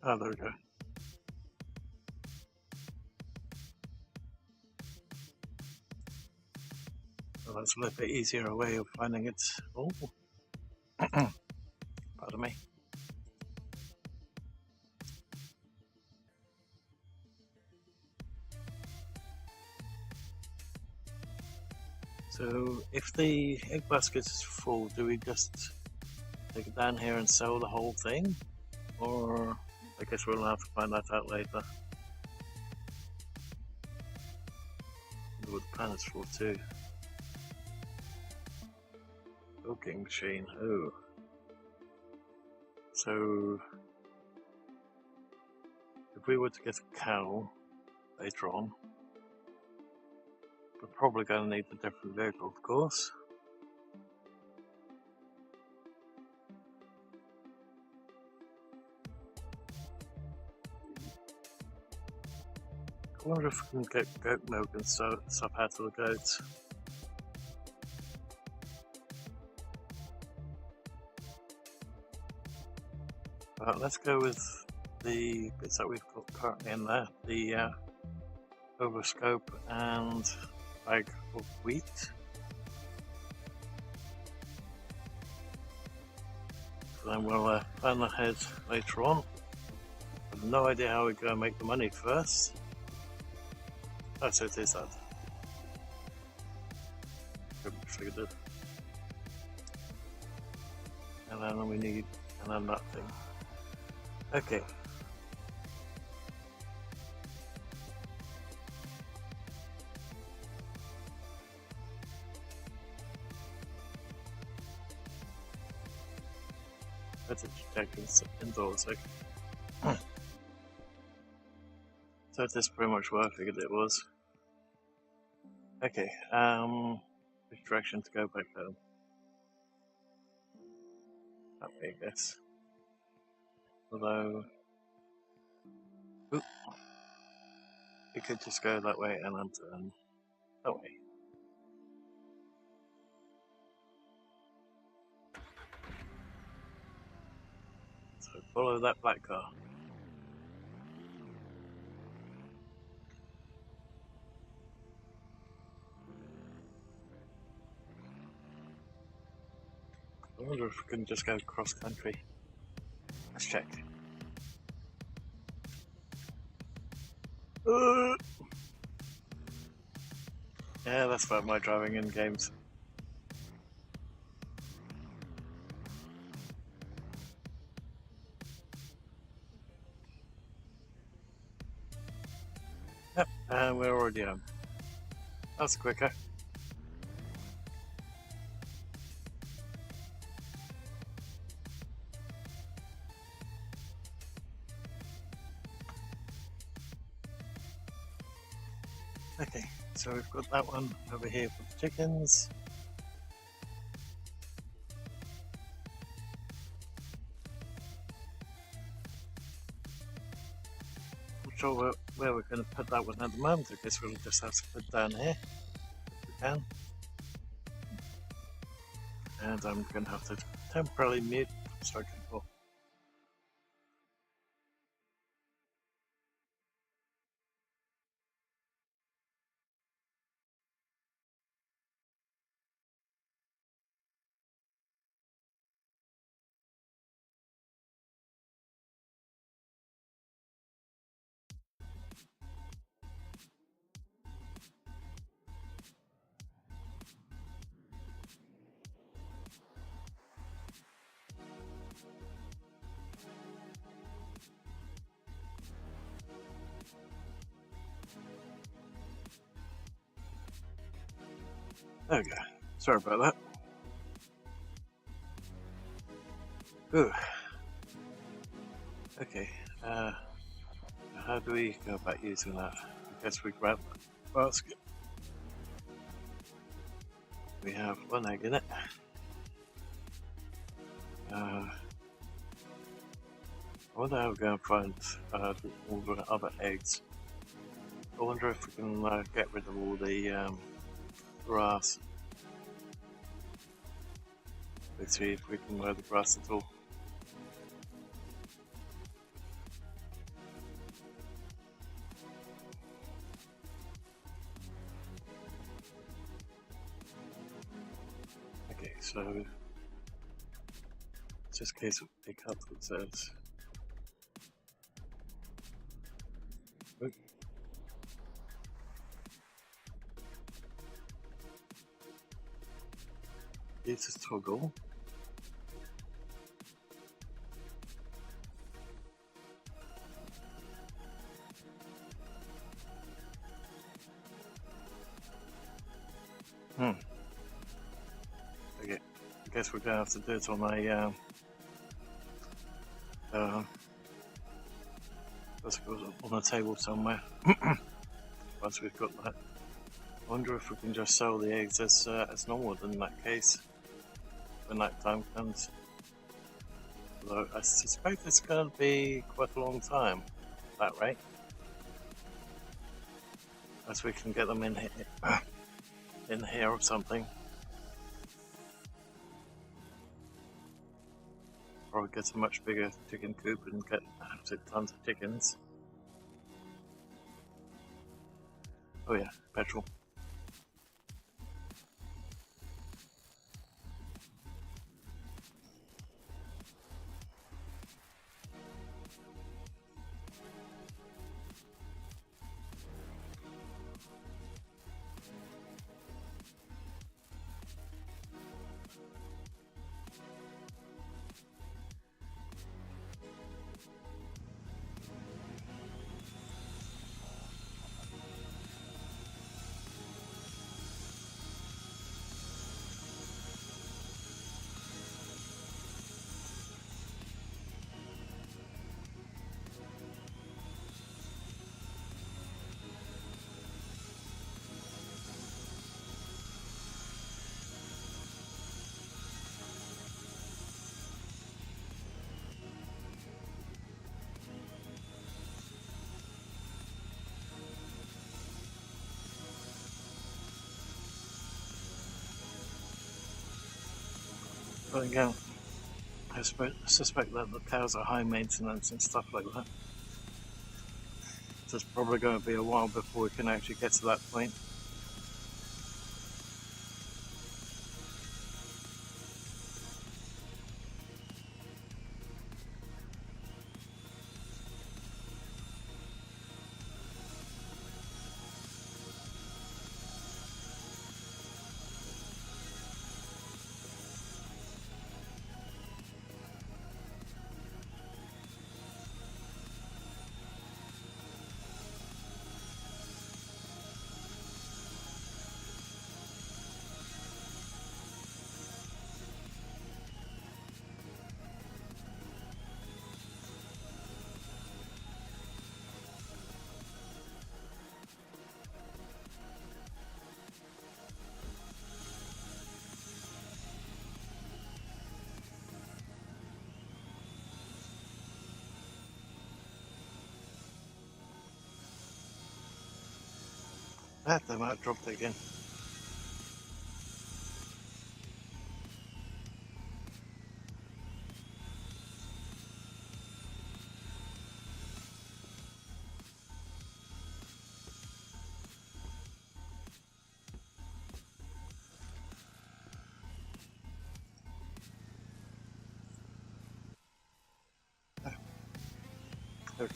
Oh, there we go. Well, that's a little bit easier way of finding it. Oh, pardon me. So, if the egg basket is full, do we just take it down here and sell the whole thing? Or, I guess we'll have to find that out later. What the pan is for too. Milking machine, oh. So, if we were to get a cow later on, we're probably going to need a different vehicle, of course. I wonder if we can get goat milk and stuff out of the goats. Let's go with the bits that we've got currently in there. The overscope and bag of wheat. So then we'll plan ahead later on. I have no idea how we're going to make the money first. Oh, so it is that. Couldn't figure it. And then we need, and then that thing. Okay. Better check indoors. Okay. So it is pretty much what I figured it was. Okay, which direction to go back home? That way, I guess. Although, oop, we could just go that way and then turn that way. So follow that black car. I wonder if we can just go cross country. Let's check. Yeah, that's about my driving in games. Yep, and we're already home. That's quicker. Okay, so we've got that one over here for the chickens. I'm not sure where we're going to put that one at the moment. I guess we'll just have to put it down here if we can. And I'm going to have to temporarily mute so I can talk. There we go. Sorry about that. Ooh. Okay. How do we go about using that? I guess we grab the basket. We have one egg in it. I wonder how we're going to find all the other eggs. I wonder if we can get rid of all the grass. Let's see if we can mow the grass at all. Okay, so it's just a case of pick up what it says. Oop. Use this toggle. Okay, I guess we're going to have to do it on on a table somewhere. Once we've got that. I wonder if we can just sell the eggs as normal in that case, when that time comes. Although I suspect it's going to be quite a long time, at that rate. As we can get them in here or something. Or get a much bigger chicken coop and get tons of chickens. Oh yeah, petrol. But again, I suspect that the towers are high maintenance and stuff like that. So it's probably going to be a while before we can actually get to that point. They might have dropped it again. Okay.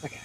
Okay.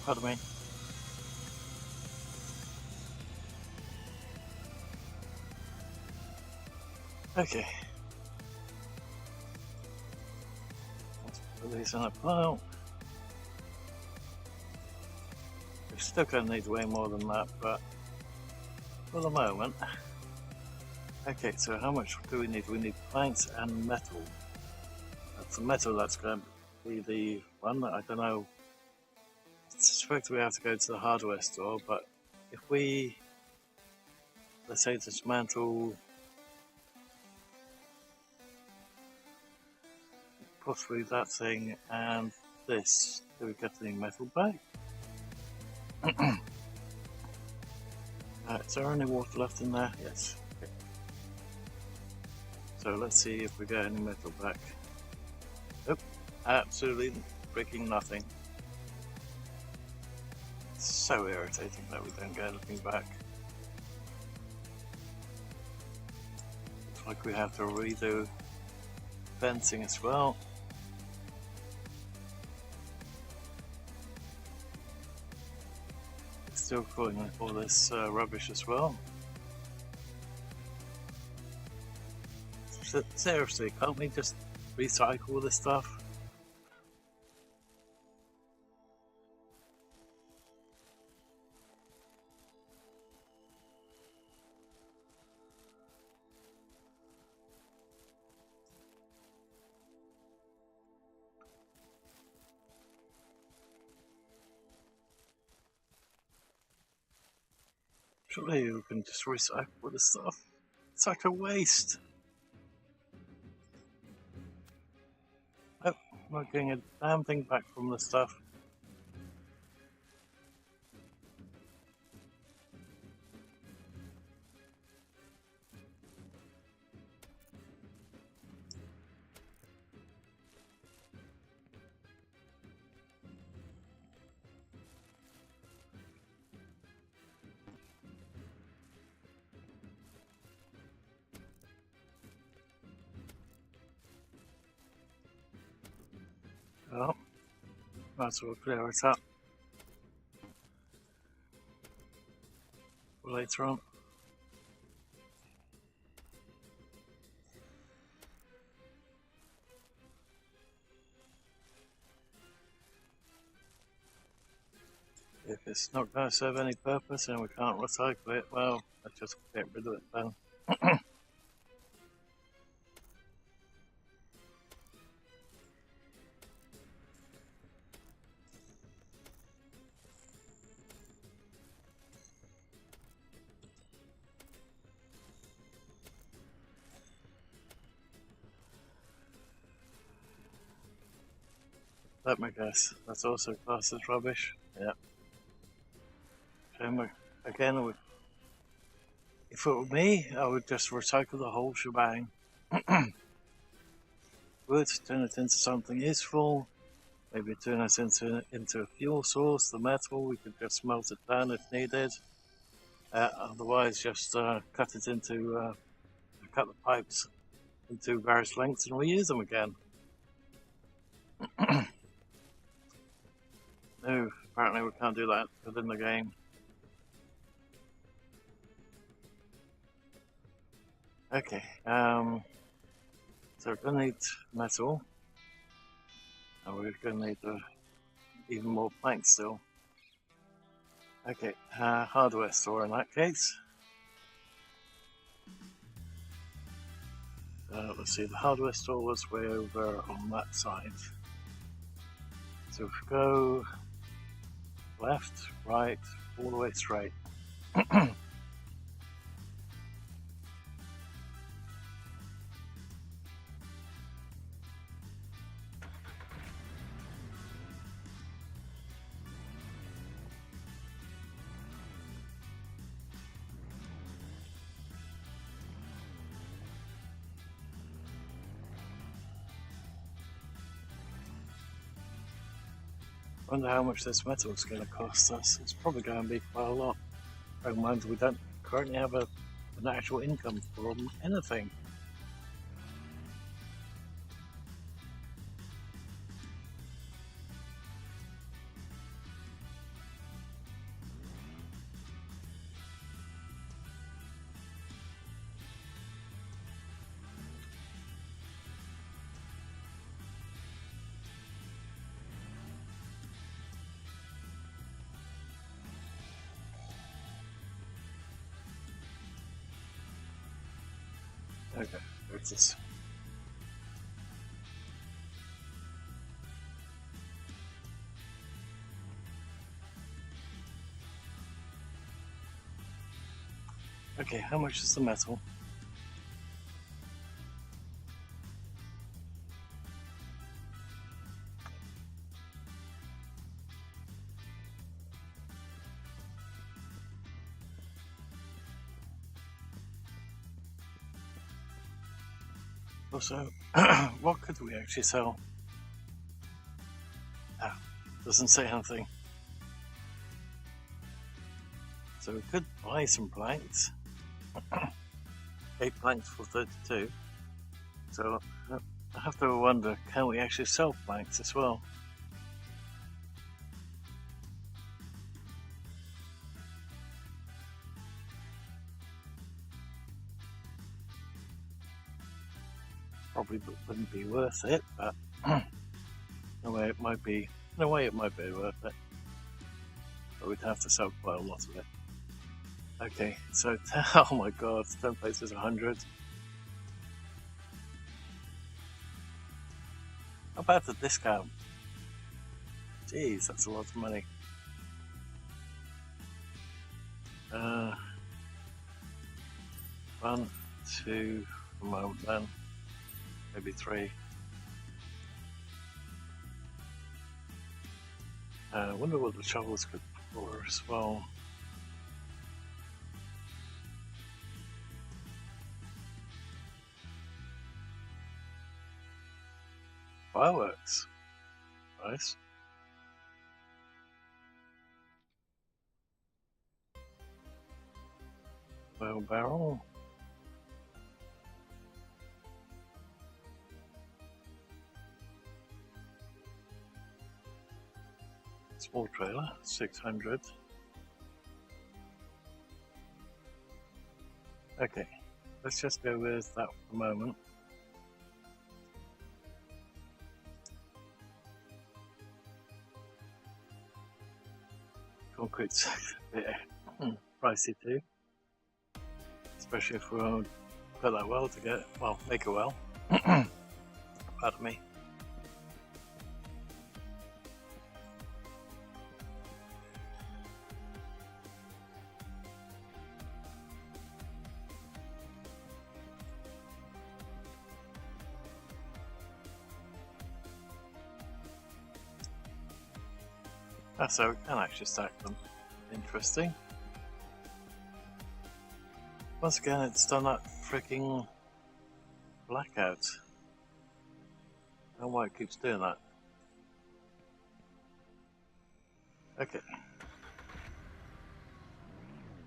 Pardon me. Okay. Let's put these in a pile. We're still going to need way more than that, but for the moment. Okay, so how much do we need? We need planks and metal. That's the metal that's going to be the one. I don't know. I suspect we have to go to the hardware store, but if we, let's say, dismantle possibly that thing and this, do we get any metal back? Is there any water left in there? Yes. Okay. So let's see if we get any metal back. Nope, absolutely freaking nothing. It's so irritating that we don't get anything back. Looks like we have to redo fencing as well. It's still calling all this rubbish as well. Seriously, can't we just recycle this stuff? Surely you can just recycle this stuff. It's such a waste. Oh, I'm not getting a damn thing back from this stuff. Well, might as well clear it up for later on. If it's not going to serve any purpose and we can't recycle it, well, let's just get rid of it then. Let me guess, that's also classed as rubbish. Yeah. And again, if it were me, I would just recycle the whole shebang. Wood, turn it into something useful. Maybe turn it into a fuel source. The metal, we could just melt it down if needed. Otherwise, just cut the pipes into various lengths and reuse them again. No, apparently we can't do that within the game. Okay, so we're going to need metal, and we're going to need even more planks still. Okay, hardware store in that case. Let's see, the hardware store was way over on that side. So if we go left, right, all the way straight. Wonder how much this metal is going to cost us. It's probably going to be quite a lot. Bear in mind we don't currently have an actual income from anything. Okay, what's this? Okay, how much is the metal? Also, what could we actually sell? Ah, doesn't say anything. So we could buy some planks. 8 planks for 32. So I have to wonder, can we actually sell planks as well? Probably wouldn't be worth it, but in a way it might be. In a way it might be worth it, but we'd have to sell quite a lot of it. Okay, so oh my god, 10 places 100. How about the discount? Jeez, that's a lot of money. 1, 2, a moment then, maybe 3. I wonder what the shovels could for as well. Fireworks, nice. Well, barrel. Small trailer, 600. Okay, let's just go with that for the moment. Concrete's a bit pricey too, especially if we won't put that well together. Well, make a well. Pardon me. So we can actually stack them. Interesting. Once again, it's done that freaking blackout. I don't know why it keeps doing that. Okay.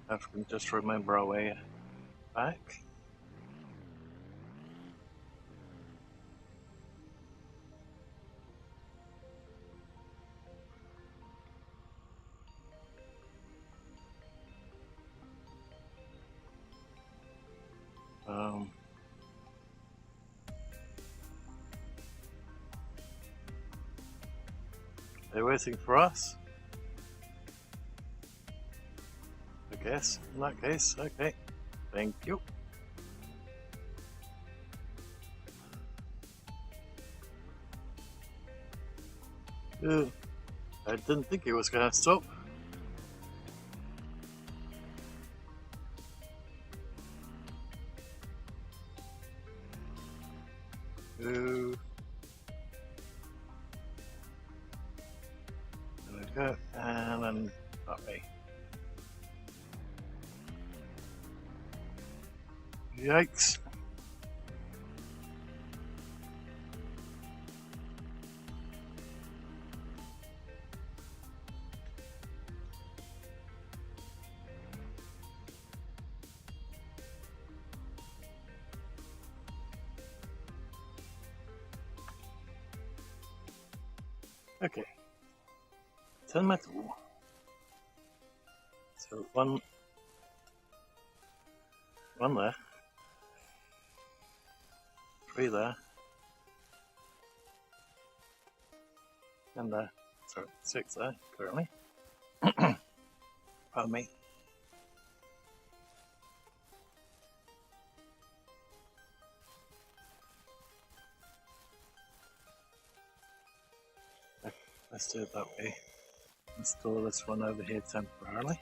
If we can just remember our way back. They're waiting for us, I guess. In that case, okay. Thank you. I didn't think he was going to stop. There we go, and then that way. Yikes. Okay. 10 metal. So one there. 3 there. And there. Sorry, 6 there currently. Pardon me. Let's do it that way. Install this one over here temporarily.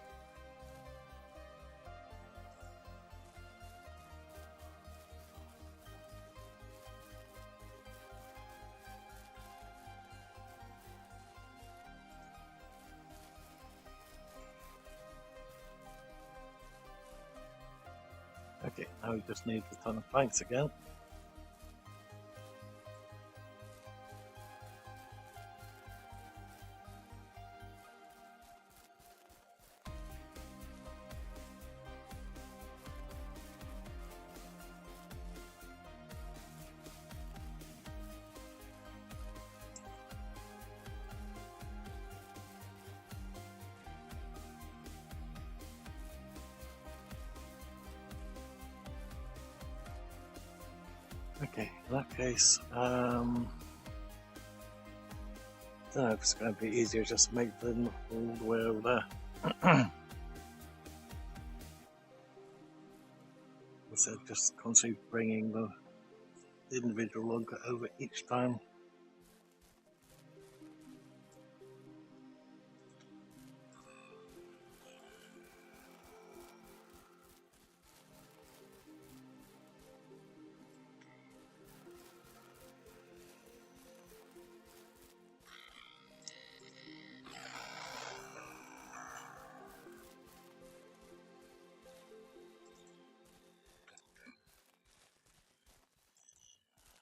Okay, now we just need a ton of planks again. Okay, in that case, I don't know if it's going to be easier just to make them all the way over there. Instead of just constantly bringing the individual log over each time.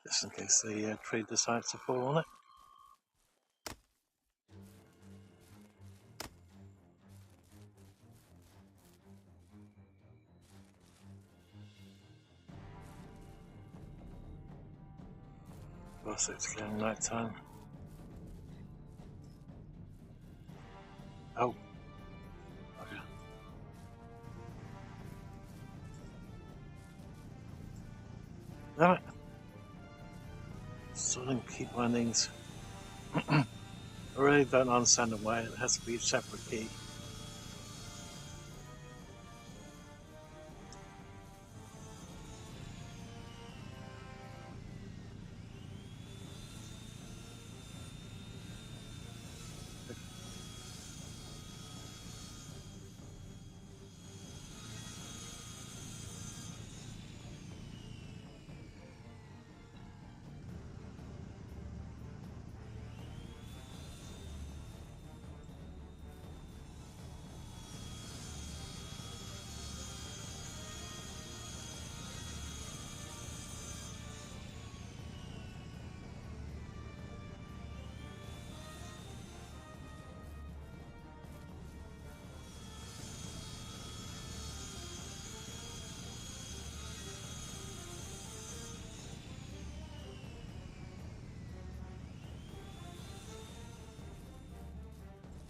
Just in case the tree decides to fall on it. Plus it's getting night time. Oh. Okay. Damn it. Selling key bindings. I really don't understand why it has to be a separate key.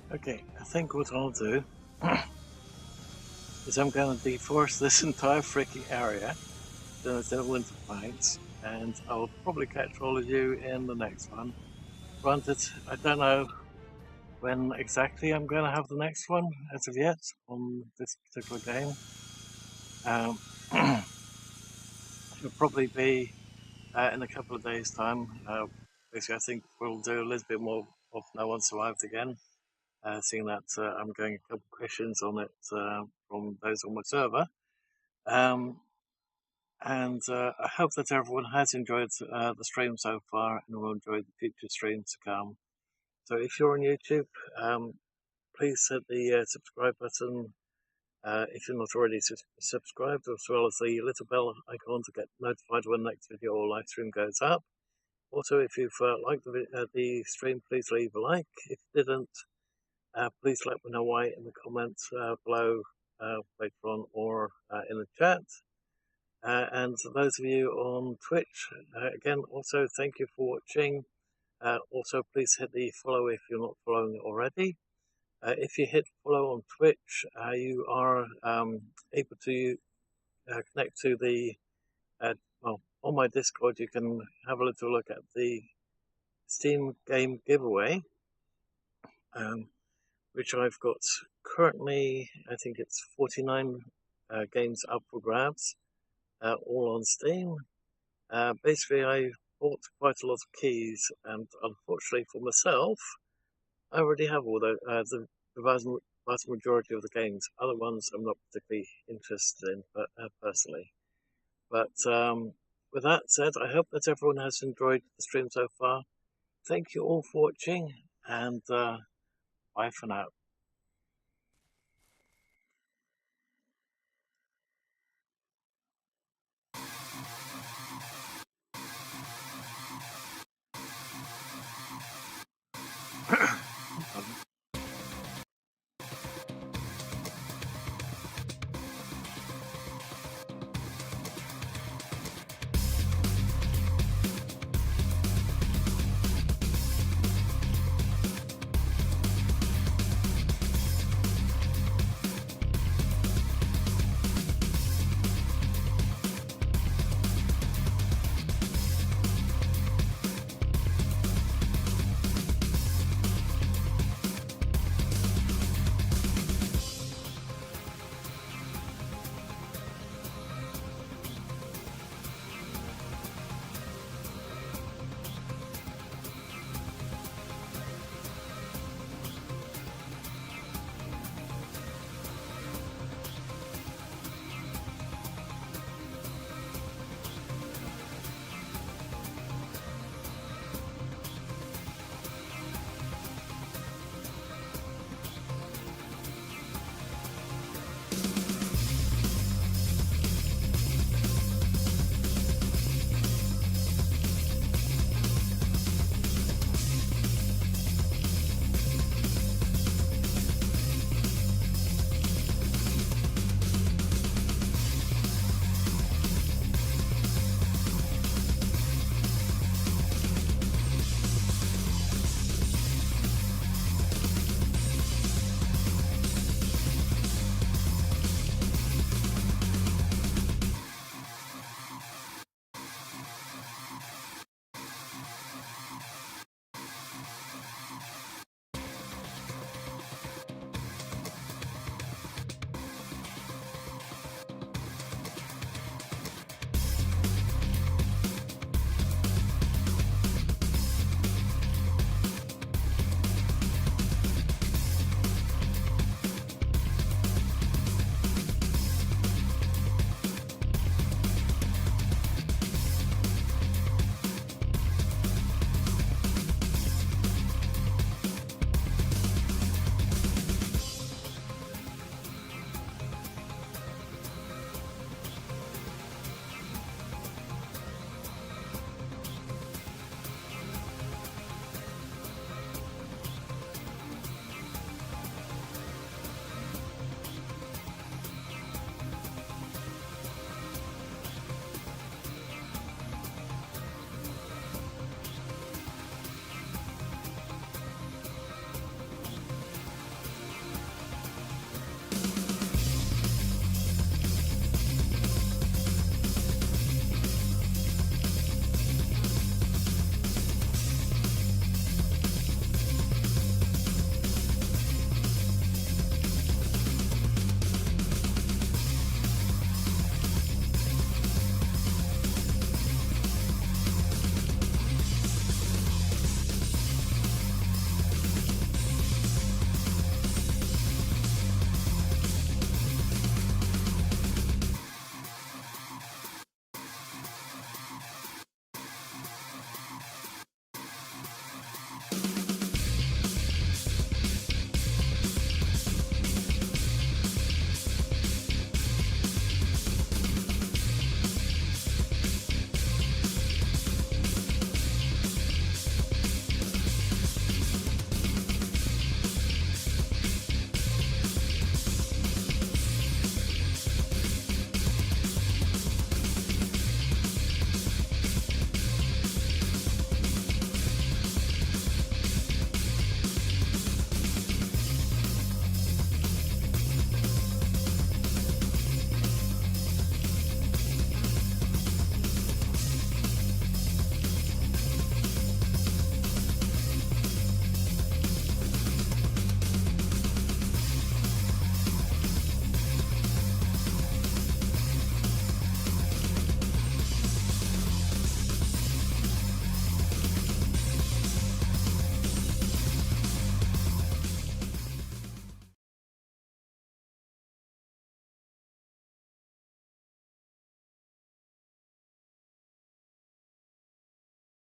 Okay, I think what I'll do is I'm going to deforest this entire freaking area to the winter pints, and I'll probably catch all of you in the next one. Granted, I don't know when exactly I'm going to have the next one as of yet on this particular game. It'll probably be in a couple of days' time. Basically, I think we'll do a little bit more of No One Survived again. Seeing that I'm getting a couple of questions on it from those on my server. And I hope that everyone has enjoyed the stream so far and will enjoy the future streams to come. So if you're on YouTube, please hit the subscribe button if you're not already subscribed, as well as the little bell icon to get notified when the next video or live stream goes up. Also, if you've liked the stream, please leave a like. If you didn't, please let me know why in the comments below later on or in the chat. And to those of you on Twitch, again, also thank you for watching. Also, please hit the follow if you're not following it already. If you hit follow on Twitch, you are able to connect to the, well, on my Discord, you can have a little look at the Steam game giveaway, which I've got currently. I think it's 49 games up for grabs, all on Steam. Basically, I bought quite a lot of keys, and unfortunately for myself, I already have all the vast majority of the games. Other ones I'm not particularly interested in, but personally. But with that said, I hope that everyone has enjoyed the stream so far. Thank you all for watching, and bye for now.